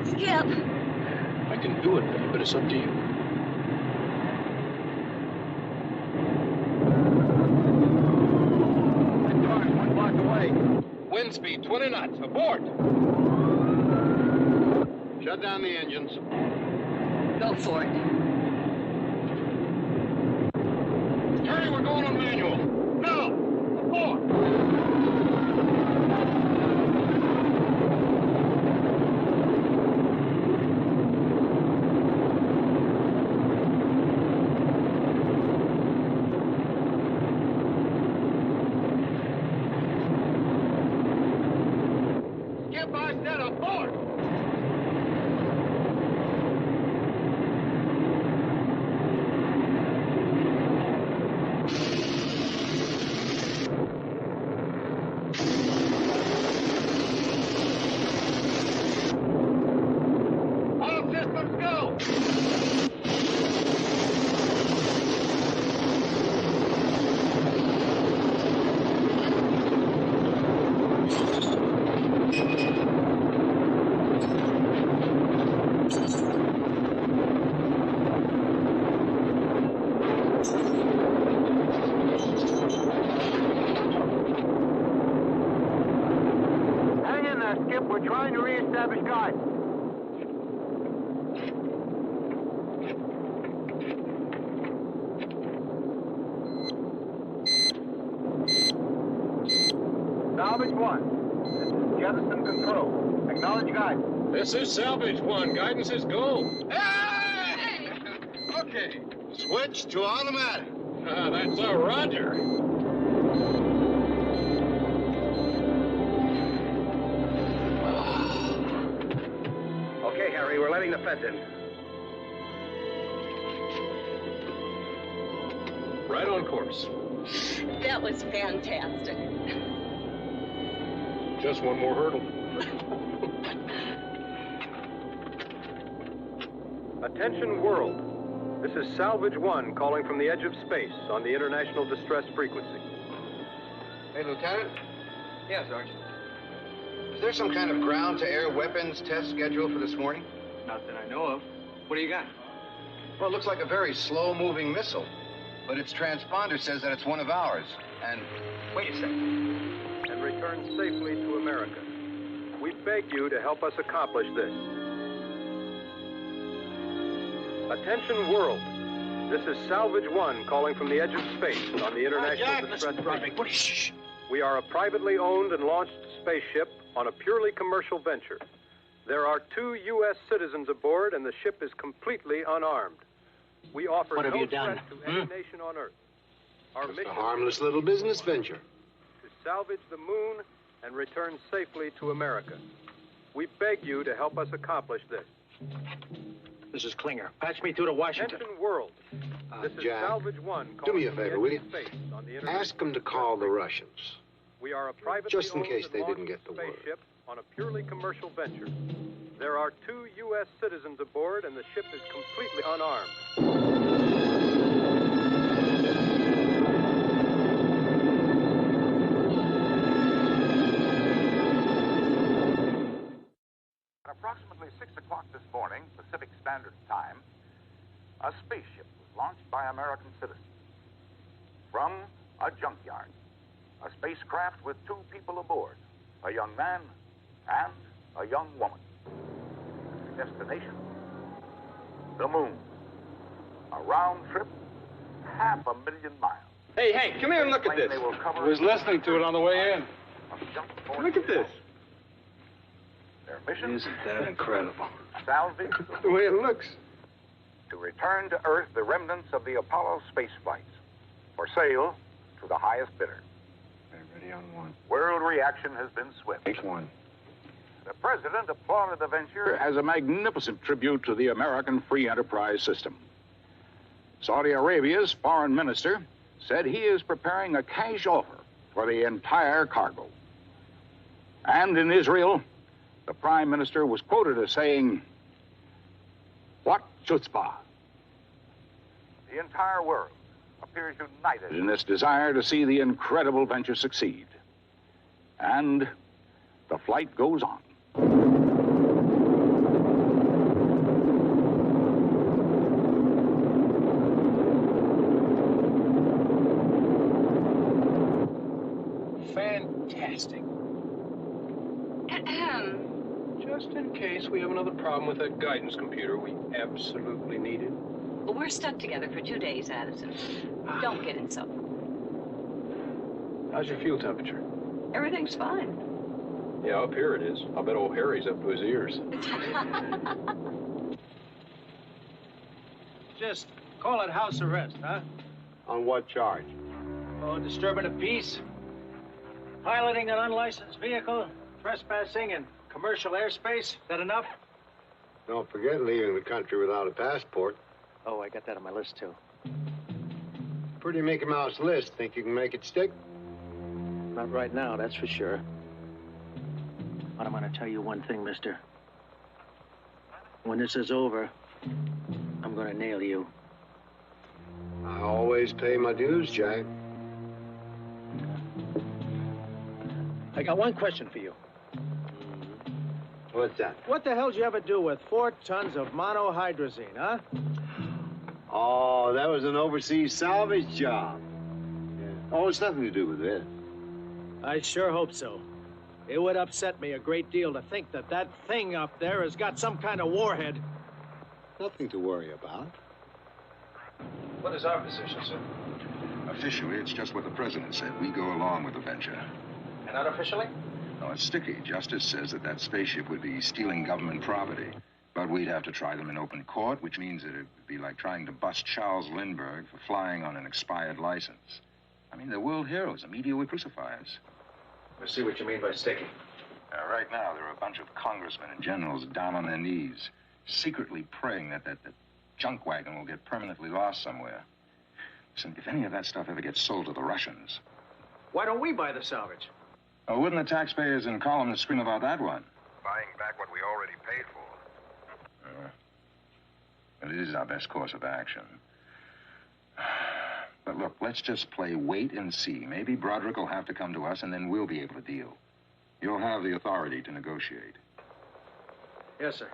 Skip! I can do it, but it's up to you. That car's 1 block away. Wind speed, 20 knots. Abort! Shut down the engines. Go for it. Harry, we're going on manual. No! Abort! Skip, I said abort! All systems go! Hang in there, Skip. We're trying to reestablish guidance. Salvage 1. This is Jettison Control. Acknowledge guidance. This is Salvage 1. Guidance is go. Hey! Okay. Switch to automatic. That's a Roger. Okay, Harry, we're letting the feds in. Right on course. That was fantastic. Just one more hurdle. Attention world. This is Salvage 1 calling from the edge of space on the international distress frequency. Hey, Lieutenant. Yeah, Sergeant. Is there some kind of ground-to-air weapons test scheduled for this morning? Not that I know of. What do you got? Well, it looks like a very slow-moving missile. But its transponder says that it's one of ours. And... Wait a second. And return safely to America. We beg you to help us accomplish this. Attention world. This is Salvage 1 calling from the edge of space on the international distress frequency. We are a privately owned and launched spaceship on a purely commercial venture. There are 2 U.S. citizens aboard, and the ship is completely unarmed. We offer What have no you done? threat to any nation on Earth. Our Just mission a harmless little business venture. to salvage the moon and return safely to America. We beg you to help us accomplish this. This is Klinger. Patch me through to Washington. Attention world. This is Jack, Salvage 1 do calling me a from the favor, edge will of you? space on the Ask them to call the Russians. We are a privately Just in owned case and they didn't launched get the word. spaceship on a purely commercial venture. There are 2 U.S. citizens aboard, and the ship is completely unarmed. At approximately 6 o'clock this morning, Pacific Standard Time, a spaceship was launched by American citizens from a junkyard. A spacecraft with 2 people aboard, a young man and a young woman. Destination, the moon. A round trip, 500,000 miles. Hey, come here and look at this. I was listening to it on the way in. Look at this. Their mission, Isn't that incredible? salvage The way it looks. to return to Earth the remnants of the Apollo space flights for sale to the highest bidder. They're ready on one. World reaction has been swift. Take one. The president applauded the venture As a magnificent tribute to the American free enterprise system. Saudi Arabia's foreign minister said he is preparing a cash offer for the entire cargo. And in Israel, the prime minister was quoted as saying, "What chutzpah." the entire world appeared appears united in its desire to see the incredible venture succeed. And the flight goes on. Fantastic. Just in case we have another problem with that guidance computer we absolutely needed. Well, we're stuck together for 2 days, Addison. Don't get insulted. How's your fuel temperature? Everything's fine. Yeah, up here it is. I'll bet old Harry's up to his ears. Just call it house arrest, huh? On what charge? Oh, disturbing the peace, piloting an unlicensed vehicle, trespassing in commercial airspace. Is that enough? Don't forget leaving the country without a passport. Oh, I got that on my list, too. Pretty Mickey Mouse list. Think you can make it stick? Not right now, that's for sure. But I'm going to tell you one thing, mister. When this is over, I'm going to nail you. I always pay my dues, Jack. I got one question for you. What's that? What the hell did you ever do with 4 tons of monohydrazine, huh? Oh, that was an overseas salvage job. Yeah. Oh, it's nothing to do with this. I sure hope so. It would upset me a great deal to think that that thing up there has got some kind of warhead. Nothing to worry about. What is our position, sir? Officially, it's just what the president said. We go along with the venture. And unofficially? No, it's sticky. Justice says that that spaceship would be stealing government property. But we'd have to try them in open court, which means that it would be like trying to bust Charles Lindbergh for flying on an expired license. I mean, they're world heroes. The media would crucify us. I see what you mean by sticky. Right now, there are a bunch of congressmen and generals down on their knees, secretly praying that junk wagon will get permanently lost somewhere. Listen, if any of that stuff ever gets sold to the Russians... Why don't we buy the salvage? Oh, wouldn't the taxpayers and columnists scream about that one? Buying back what we already paid for. It is our best course of action. But look, let's just play wait and see. Maybe Broderick will have to come to us, and then we'll be able to deal. You'll have the authority to negotiate. Yes, sir.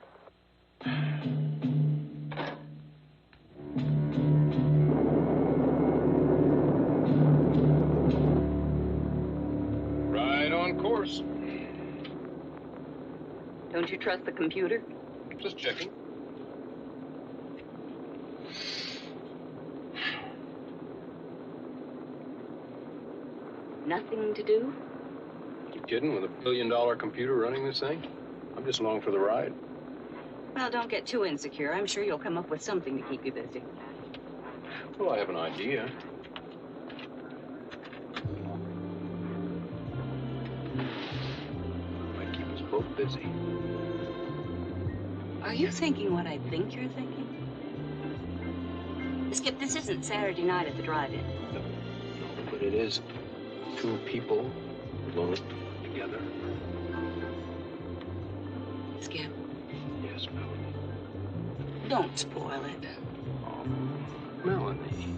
Right on course. Don't you trust the computer? Just checking. Nothing to do? You kidding? With $1 billion computer running this thing? I'm just along for the ride. Well, don't get too insecure. I'm sure you'll come up with something to keep you busy. Well, I have an idea. Might keep us both busy. Are you thinking what I think you're thinking? Skip, this isn't Saturday night at the drive-in. No, but it is 2 people alone together. Skip. Yes, Melanie. Don't spoil it. Oh, Melanie.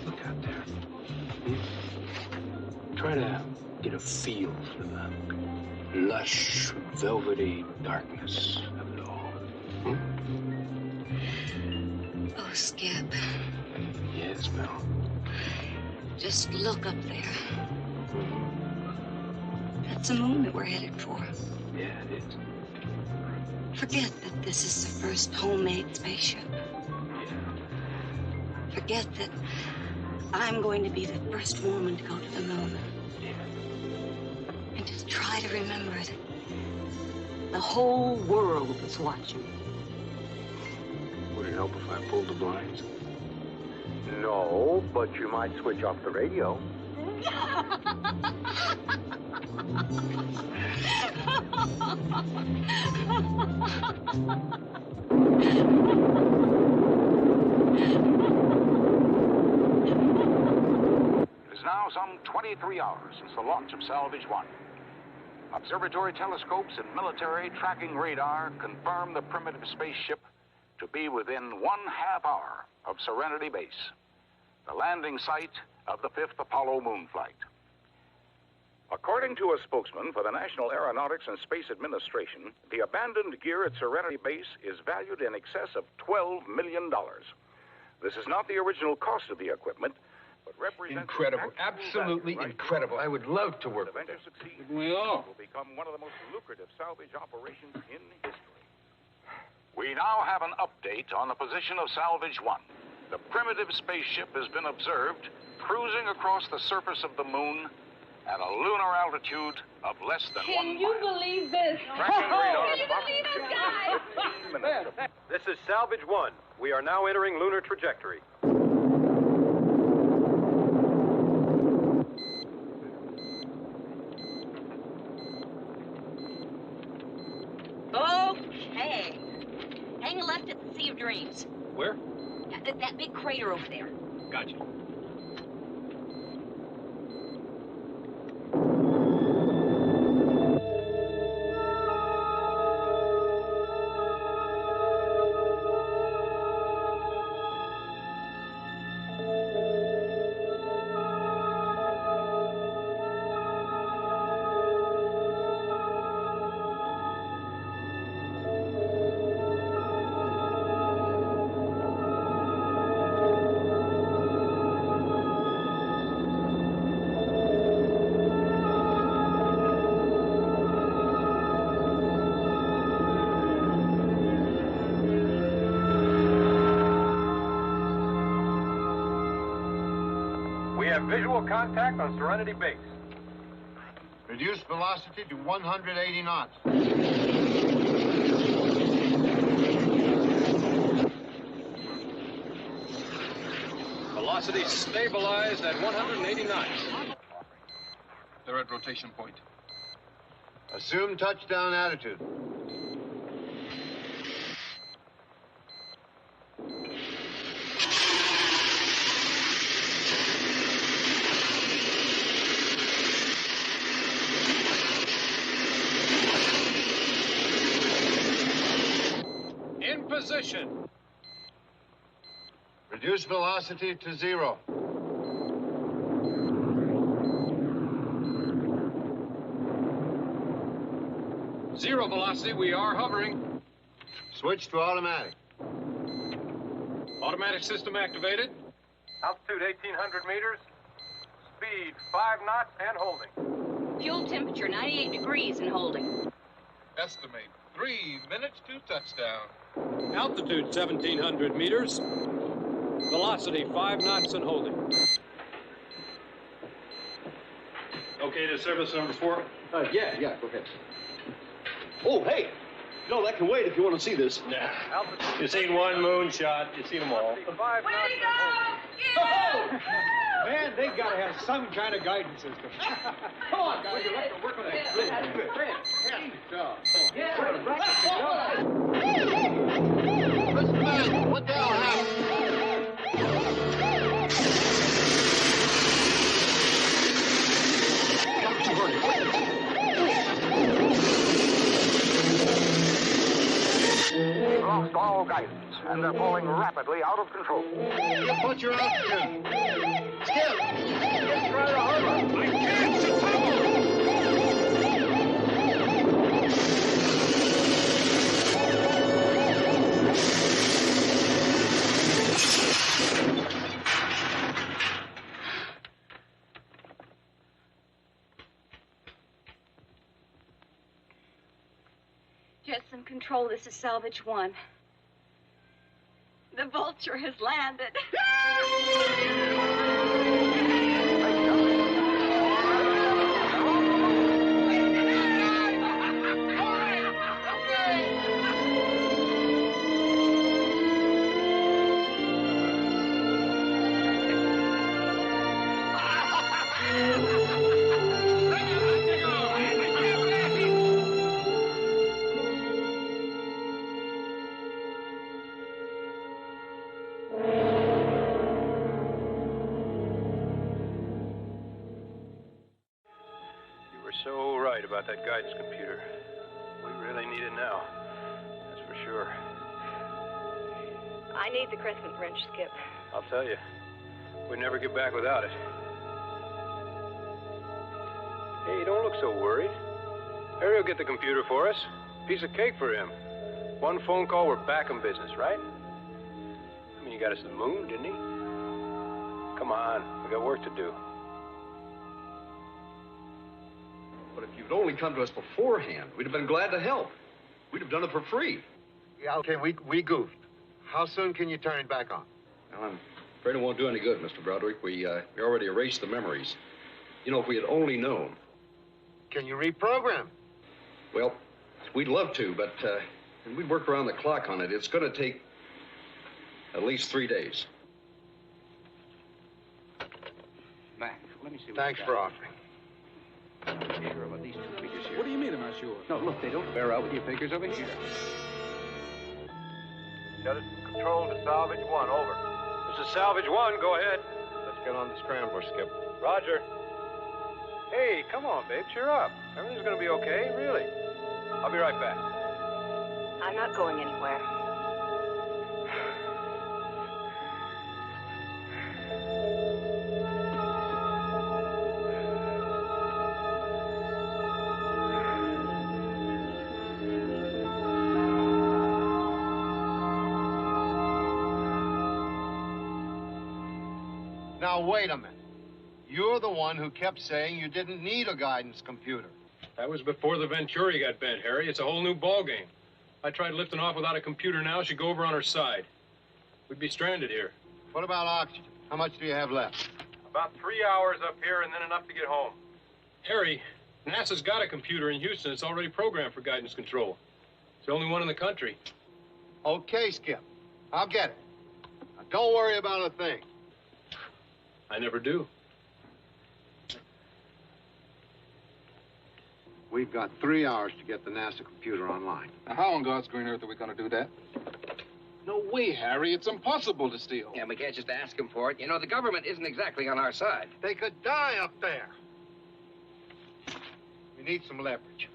Look out there. Try to get a feel for the lush, velvety darkness of it all. Oh, Skip. Yes, Mel. Just look up there. That's the moon that we're headed for. Yeah, it is. Forget that this is the first homemade spaceship. Forget that I'm going to be the first woman to go to the moon. And just try to remember that the whole world is watching. Would it help if I pulled the blinds? No, but you might switch off the radio. It is now some 23 hours since the launch of Salvage 1. Observatory telescopes and military tracking radar confirm the primitive spaceship to be within 1/2 hour of Serenity Base. the landing site of the 5th Apollo moon flight. According to a spokesman for the National Aeronautics and Space Administration, the abandoned gear at Serenity Base is valued in excess of $12 million. This is not the original cost of the equipment, but represents... Incredible. Absolutely incredible. I would love to work with them. We all will become one of the most lucrative salvage operations in history. We now have an update on the position of Salvage 1. The primitive spaceship has been observed cruising across the surface of the moon at a lunar altitude of less than 1 mile. Can you believe this? Tracking radar Can you believe it, guys? This is Salvage 1. We are now entering lunar trajectory. Okay. Hang a left at the Sea of Dreams. Where? That big crater over there. Gotcha. We have visual contact on Serenity Base. Reduce velocity to 180 knots. Velocity stabilized at 180 knots. They're at rotation point. Assume touchdown attitude. In position. Reduce velocity to 0. Zero velocity, we are hovering. Switch to automatic. Automatic system activated. Altitude 1,800 meters. Speed 5 knots and holding. Fuel temperature 98 degrees and holding. Estimate 3 minutes to touchdown. Altitude 1,700 meters. Velocity 5 knots and holding. Okay to service number 4? Yeah, go ahead. Oh, hey! No, that can wait if you want to see this. Yeah. You've seen one moonshot. You've seen them all. Man, they gotta have some kind of guidance system. Come on, guys. You'd like to work on that. What the hell happened? They've lost all guidance, and they're falling rapidly out of control. What's your altitude? Skip! Skip, try to hover! I can't! It's Jetson Control, this is Salvage 1. The Vulture has landed. So right about that guidance computer. We really need it now. That's for sure. I need the crescent wrench, Skip. I'll tell you. We'd never get back without it. Hey, don't look so worried. Harry will get the computer for us. Piece of cake for him. One phone call, we're back in business, right? I mean, you got us to the moon, didn't he? Come on, we got work to do. But if you'd only come to us beforehand, we'd have been glad to help. We'd have done it for free. Yeah, okay, we goofed. How soon can you turn it back on? Well, I'm afraid it won't do any good, Mr. Broderick. We already erased the memories. You know, if we had only known. Can you reprogram? Well, we'd love to, but we'd work around the clock on it. It's going to take at least 3 days. Mac, let me see what Thanks for offering. Here, about these two figures here. What do you mean, am I sure? No, look, they don't bear out with your figures over here. Jettison control to Salvage 1, over. This is Salvage 1, go ahead. Let's get on the scrambler, Skip. Roger. Hey, come on, babe, cheer up. Everything's gonna be okay, really. I'll be right back. I'm not going anywhere. Now, wait a minute. You're the one who kept saying you didn't need a guidance computer. That was before the Venturi got bent, Harry. It's a whole new ballgame. I tried lifting off without a computer now, she'd go over on her side. We'd be stranded here. What about oxygen? How much do you have left? About 3 hours up here and then enough to get home. Harry, NASA's got a computer in Houston. It's already programmed for guidance control. It's the only one in the country. Okay, Skip. I'll get it. Now, don't worry about a thing. I never do. We've got 3 hours to get the NASA computer online. Now, how on God's green earth are we going to do that? No way, Harry. It's impossible to steal. Yeah, we can't just ask him for it. You know, the government isn't exactly on our side. They could die up there. We need some leverage.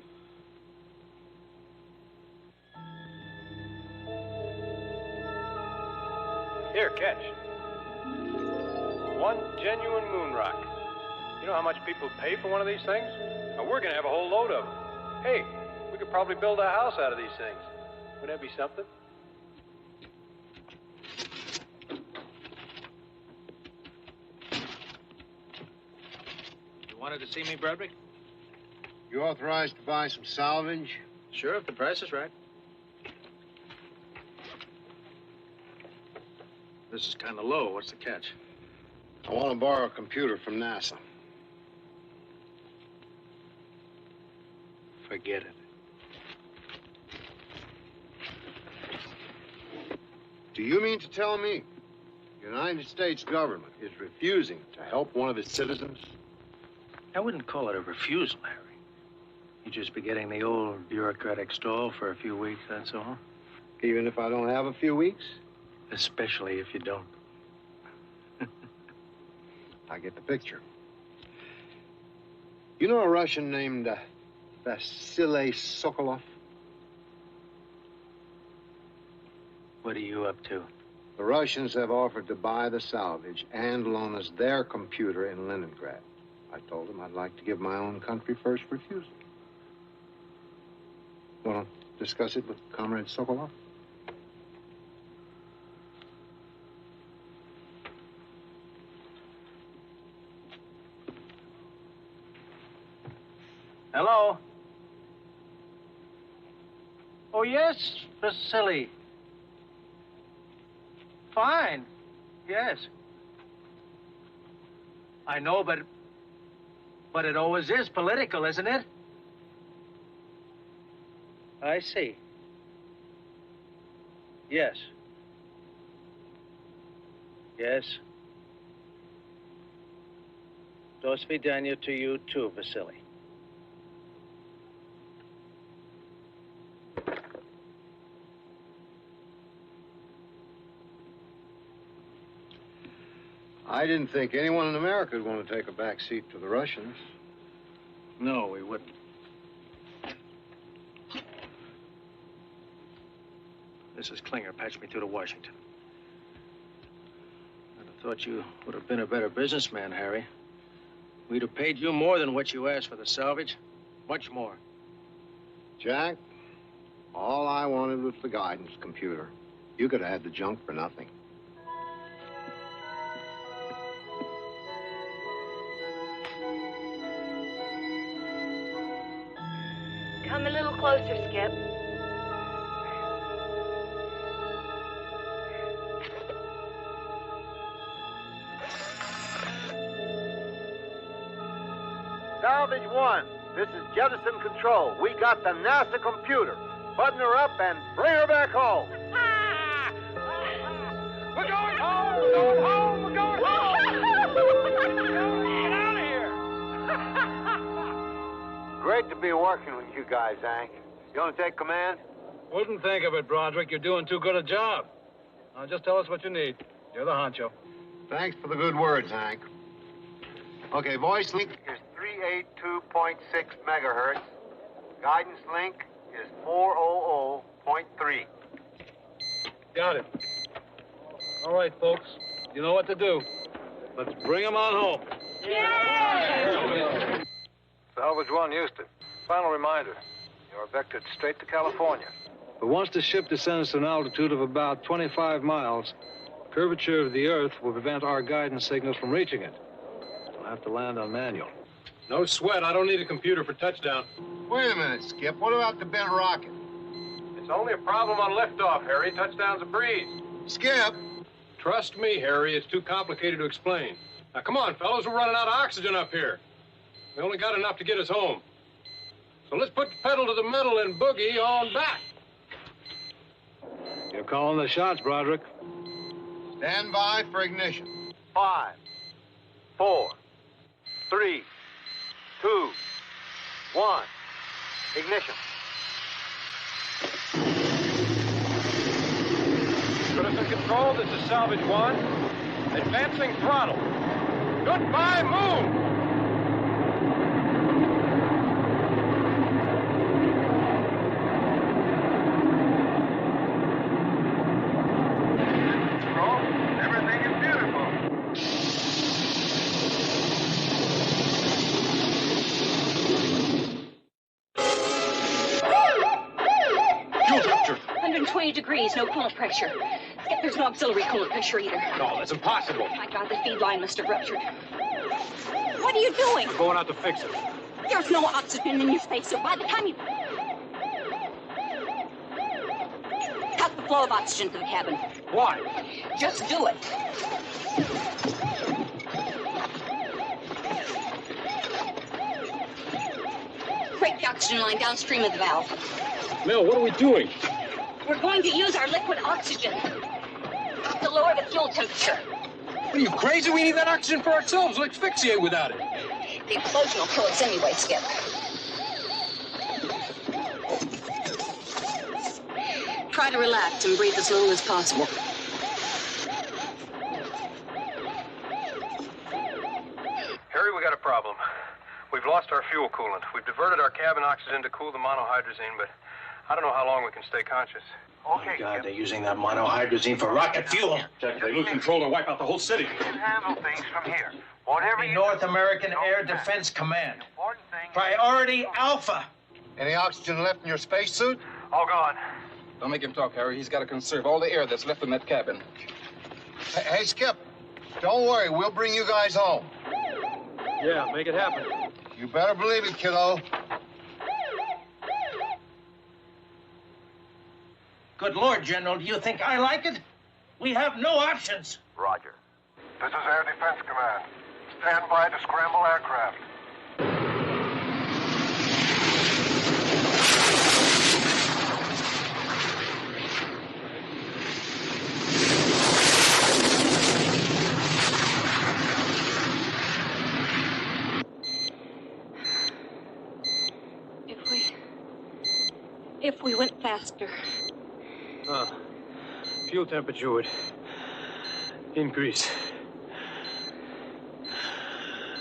Here, catch. One genuine moon rock. You know how much people pay for one of these things? Now, we're going to have a whole load of them. Hey, we could probably build a house out of these things. Wouldn't that be something? You wanted to see me, Broderick? You authorized to buy some salvage? Sure, if the price is right. This is kind of low. What's the catch? I want to borrow a computer from NASA. Forget it. Do you mean to tell me the United States government is refusing to help one of its citizens? I wouldn't call it a refusal, Harry. You'd just be getting the old bureaucratic stall for a few weeks, that's all. Even if I don't have a few weeks? Especially if you don't. I get the picture. You know a Russian named Vasily Sokolov? What are you up to? The Russians have offered to buy the salvage and loan us their computer in Leningrad. I told them I'd like to give my own country first refusal. Want to discuss it with Comrade Sokolov? Hello? Oh, yes, Vasily. Fine. Yes. I know, but it always is political, isn't it? I see. Yes. Yes. Do svidaniya to you too, Vasily. I didn't think anyone in America would want to take a back seat to the Russians. No, we wouldn't. Mrs. Klinger patched me through to Washington. I'd have thought you would have been a better businessman, Harry. We'd have paid you more than what you asked for the salvage. Much more. Jack, all I wanted was the guidance computer. You could have had the junk for nothing. Come a little closer, Skip. Salvage 1, this is Jettison Control. We got the NASA computer. Button her up and bring her back home. We're going home! We're going home! We're going home! Get out of here! Great to be working with you guys, Hank. You want to take command? Wouldn't think of it, Broderick. You're doing too good a job. Now, just tell us what you need. You're the honcho. Thanks for the good words, Hank. Okay, voice link is 382.6 megahertz. Guidance link is 400.3. Got it. All right, folks. You know what to do. Let's bring them on home. Yeah! Salvage 1, Houston. Final reminder. You're vectored straight to California. But once the ship descends to an altitude of about 25 miles, curvature of the Earth will prevent our guidance signals from reaching it. We'll have to land on manual. No sweat. I don't need a computer for touchdown. Wait a minute, Skip. What about the bent rocket? It's only a problem on liftoff, Harry. Touchdown's a breeze. Skip! Trust me, Harry. It's too complicated to explain. Now, come on, fellows. We're running out of oxygen up here. We only got enough to get us home. So let's put the pedal to the metal and boogie on back. You're calling the shots, Broderick. Stand by for ignition. 5, 4, 3, 2, 1. Ignition. Griffith Control, this is Salvage 1. Advancing throttle. Goodbye, moon! Everything is beautiful. Fuel temperature. 120 degrees, no coolant pressure. Skip, there's no auxiliary coolant pressure either. No, that's impossible. My God, the feed line must have ruptured. What are you doing? We're going out to fix it. There's no oxygen in your spacesuit. By the time you... Cut the flow of oxygen to the cabin. Why? Just do it. Break the oxygen line downstream of the valve. Mel, what are we doing? We're going to use our liquid oxygen to lower the fuel temperature. What are you, crazy? We need that oxygen for ourselves. We'll asphyxiate without it. The explosion will kill us anyway, Skip. Try to relax and breathe as little as possible. Harry, we got a problem. We've lost our fuel coolant. We've diverted our cabin oxygen to cool the monohydrazine, but I don't know how long we can stay conscious. Okay. Oh, God, they're using that monohydrazine for rocket fuel. Jack, if they lose control, they'll wipe out the whole city. We can handle things from here. Whatever The North American Air Defense Command. Priority Alpha. Any oxygen left in your spacesuit? All gone. Don't make him talk, Harry. He's got to conserve all the air that's left in that cabin. Hey, Skip. Don't worry. We'll bring you guys home. Yeah, make it happen. You better believe it, kiddo. Good Lord, General, do you think I like it? We have no options. Roger. This is Air Defense Command. Stand by to scramble aircraft. If we went faster. Fuel temperature would increase.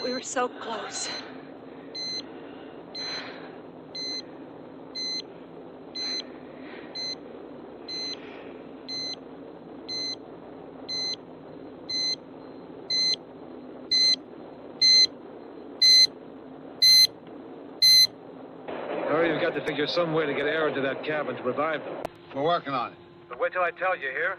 We were so close. We've got to figure some way to get air into that cabin to revive them. We're working on it. But wait till I tell you here.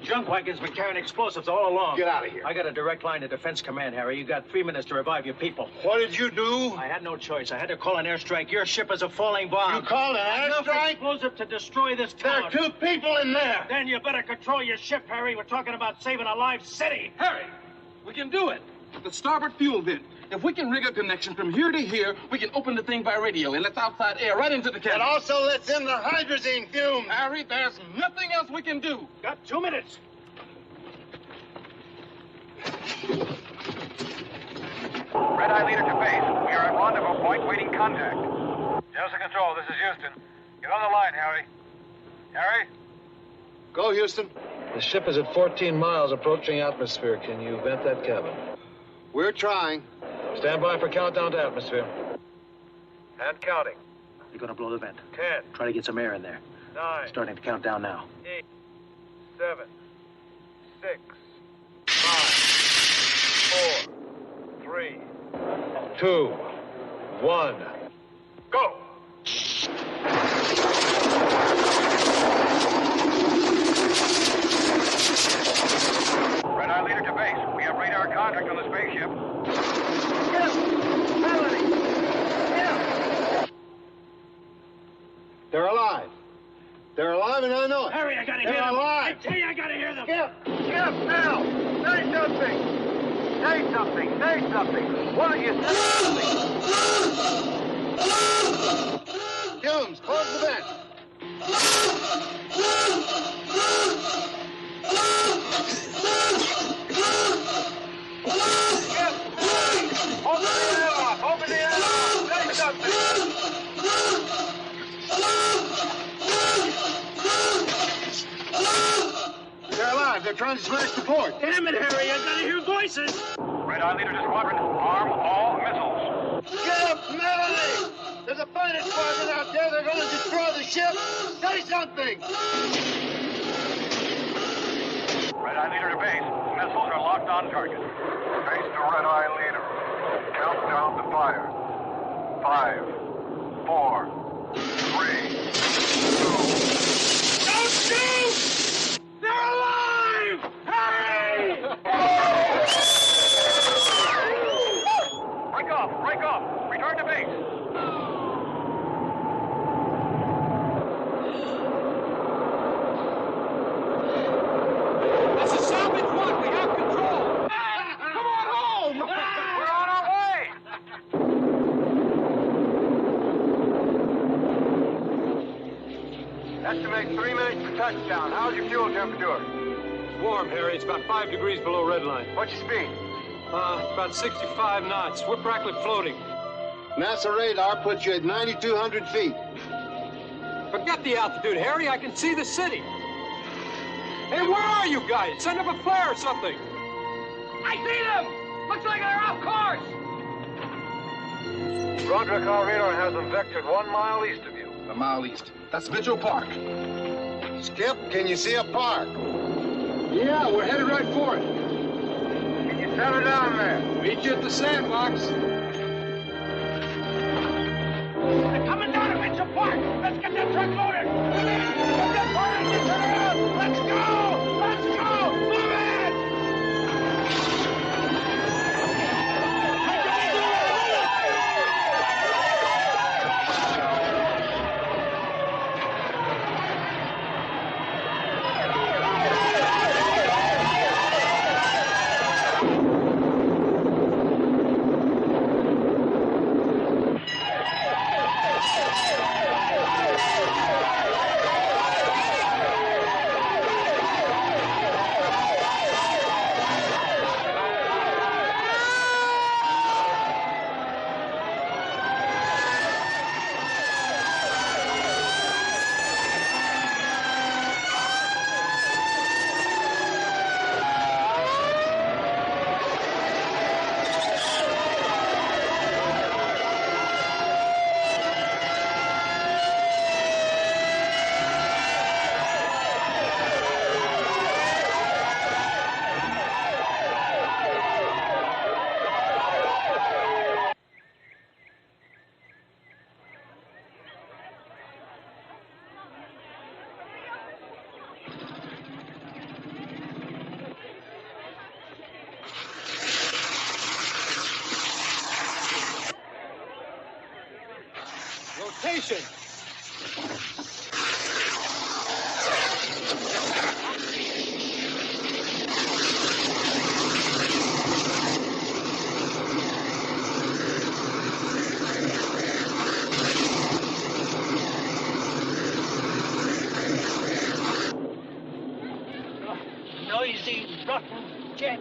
Junk wagon's been carrying explosives all along. Get out of here. I got a direct line to Defense Command, Harry. You got 3 minutes to revive your people. What did you do? I had no choice. I had to call an airstrike. Your ship is a falling bomb. You called an Enough airstrike? explosive to destroy this There town. are 2 people in there. Then you better control your ship, Harry. We're talking about saving a live city. Harry, we can do it. The starboard fuel vent. If we can rig a connection from here to here, we can open the thing by radio and let outside air right into the cabin. It also lets in the hydrazine fumes. Harry, there's nothing else we can do. Got 2 minutes. Red Eye leader to base. We are at rendezvous point waiting contact. Jettison Control, this is Houston. Get on the line, Harry. Harry? Go, Houston. The ship is at 14 miles approaching atmosphere. Can you vent that cabin? We're trying. Stand by for countdown to atmosphere. And counting. You're gonna blow the vent. 10, Try to get some air in there. 9, Starting to count down now. 8, 7, 6, 5, 4, 3. 2, 1. Go! Red Eye leader to base. We have radar contact on the spaceship. Melanie! They're alive. They're alive and I know it. Harry, I gotta hear They're them. alive. I tell you, I gotta hear them. Skip, now! Say something! Say something! Say something! Why don't you say something? Fumes, close the vent. Open the airlock! Open the airlock! Say something! They're alive. They're trying to smash the port. Damn it, Harry, I gotta hear voices. Red Eye leader to squadron. Arm all missiles. Skip, Melanie! There's a fighter squadron out there. They're going to destroy the ship. Say something! Red Eye leader to base. Missiles are locked on target. Base to Red Eye leader. Countdown to fire. 5, 4, 3, 2. Don't shoot! They're alive! Harry! Break off! Break off! Return to base. This is Salvage 1. We have control. Come on home! We're on our way! Estimate 3 minutes for touchdown. How's your fuel temperature? Warm, Harry. It's about 5 degrees below red line. What's your speed? About 65 knots. We're practically floating. NASA radar puts you at 9,200 feet. Forget the altitude, Harry. I can see the city. Hey, where are you guys? Send up a flare or something. I see them! Looks like they're off course! Broderick, our radar has them vectored 1 mile east of you. A mile east. That's Vigil Park. Skip, can you see a park? Yeah, we're headed right for it. Can you settle down there? Meet you at the sandbox. They're coming down to Mitchell Park! Let's get that truck loaded! Come in! Get that part and turn around! Let's go! Let's go! Move it! station. Noisy, rotten jet.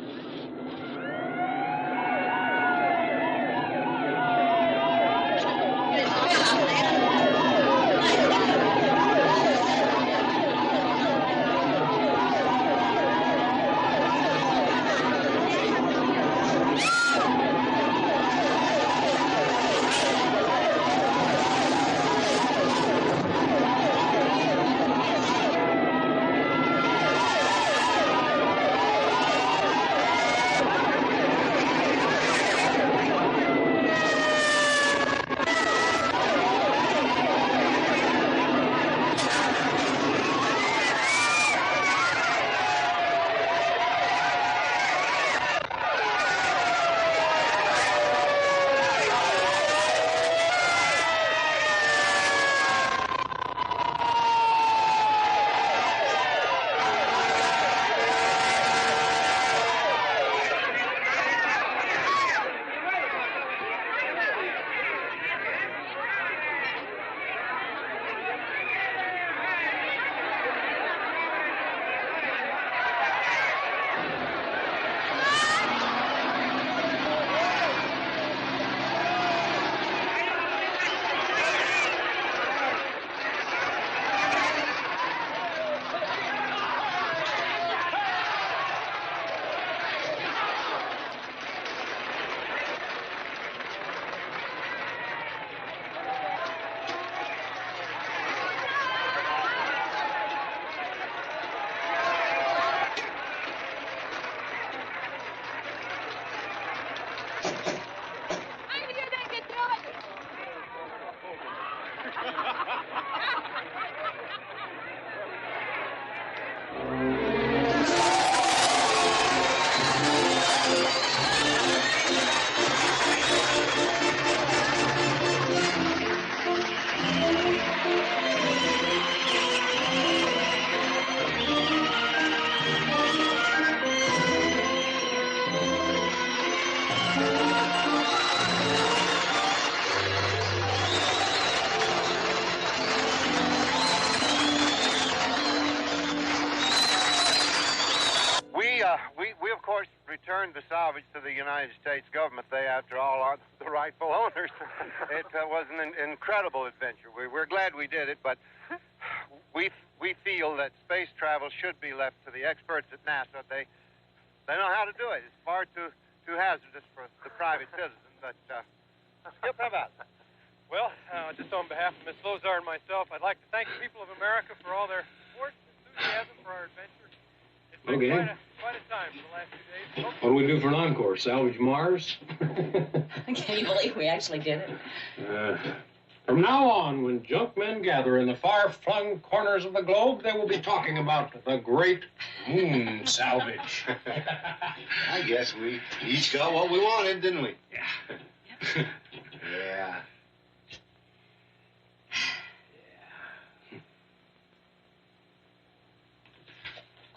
We of course returned the salvage to the United States government. They, after all, are the rightful owners. It was an incredible adventure. We're glad we did it, but we feel that space travel should be left to the experts at NASA. They know how to do it. It's far too hazardous for the private citizen. But Skip, how about it? Well, just on behalf of Miss Slozar and myself, I'd like to thank the people of America for all their support and enthusiasm for our adventure. It's been quite a time for the last 2 days. What do we do for an encore? Salvage Mars? Can you believe we actually did it? From now on, when junk men gather in the far-flung corners of the globe, they will be talking about the great moon salvage. I guess we each got what we wanted, didn't we? Yeah. Yeah.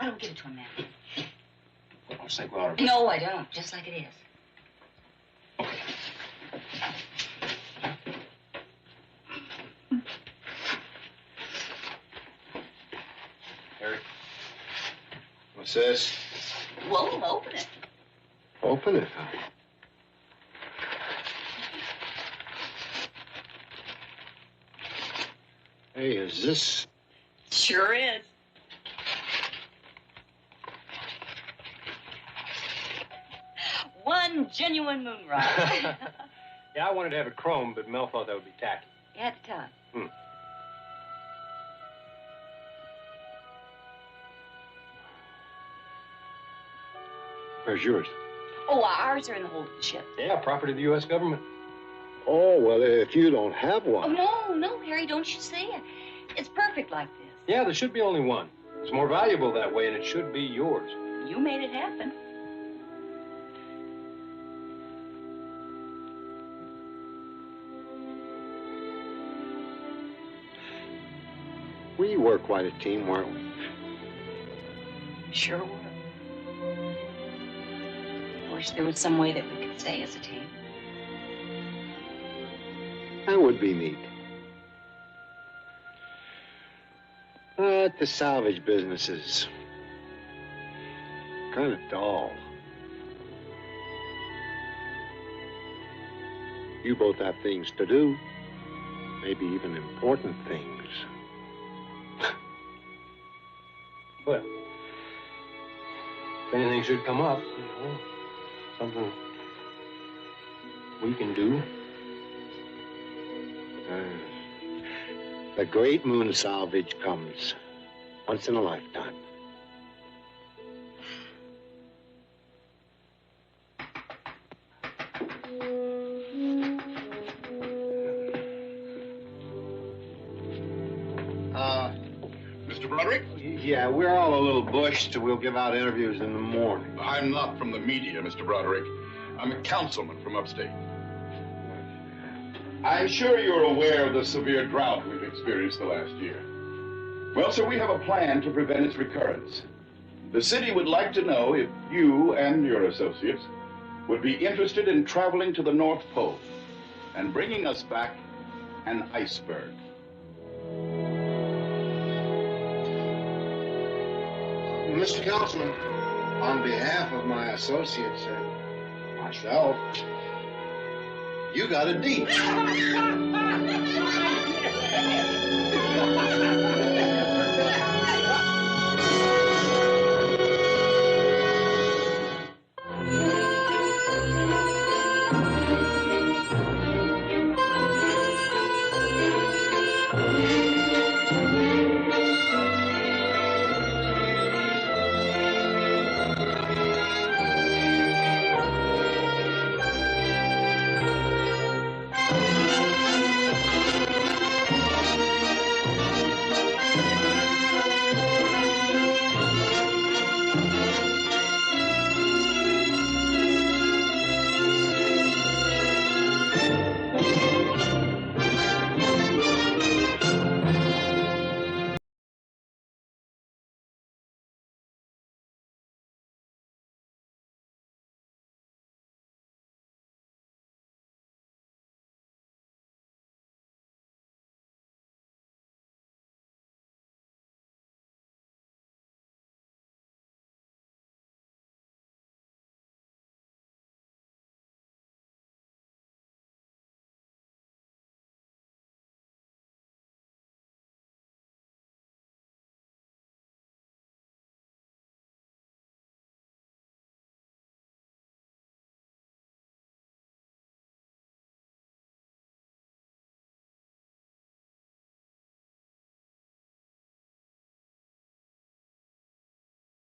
I don't give it to him now. I think we ought to... No, I don't. Just like it is. Harry, what's this? Well, open it. Open it. Hey, is this... Sure is. One genuine moon rock. Yeah, I wanted to have it chrome, but Mel thought that would be tacky. You had to tell him. Where's yours? Oh, ours are in the hold of the ship. Yeah, property of the U.S. government. Oh, well, if you don't have one... Oh, no, Harry, don't you say it. It's perfect like this. Yeah, there should be only one. It's more valuable that way, and it should be yours. You made it happen. We were quite a team, weren't we? Sure were. Wish there was some way that we could stay as a team. That would be neat. But the salvage business is kind of dull. You both have things to do, maybe even important things. Well, if anything should come up, something we can do. The great moon salvage comes once in a lifetime. Mr. Broderick? Yeah, we're all a little bushed, so we'll give out interviews in the morning. I'm not from the media, Mr. Broderick. I'm a councilman from upstate. I'm sure you're aware of the severe drought we've experienced the last year. Well, sir, we have a plan to prevent its recurrence. The city would like to know if you and your associates would be interested in traveling to the North Pole and bringing us back an iceberg. Mr. Councilman, on behalf of my associates and myself, you got a deed.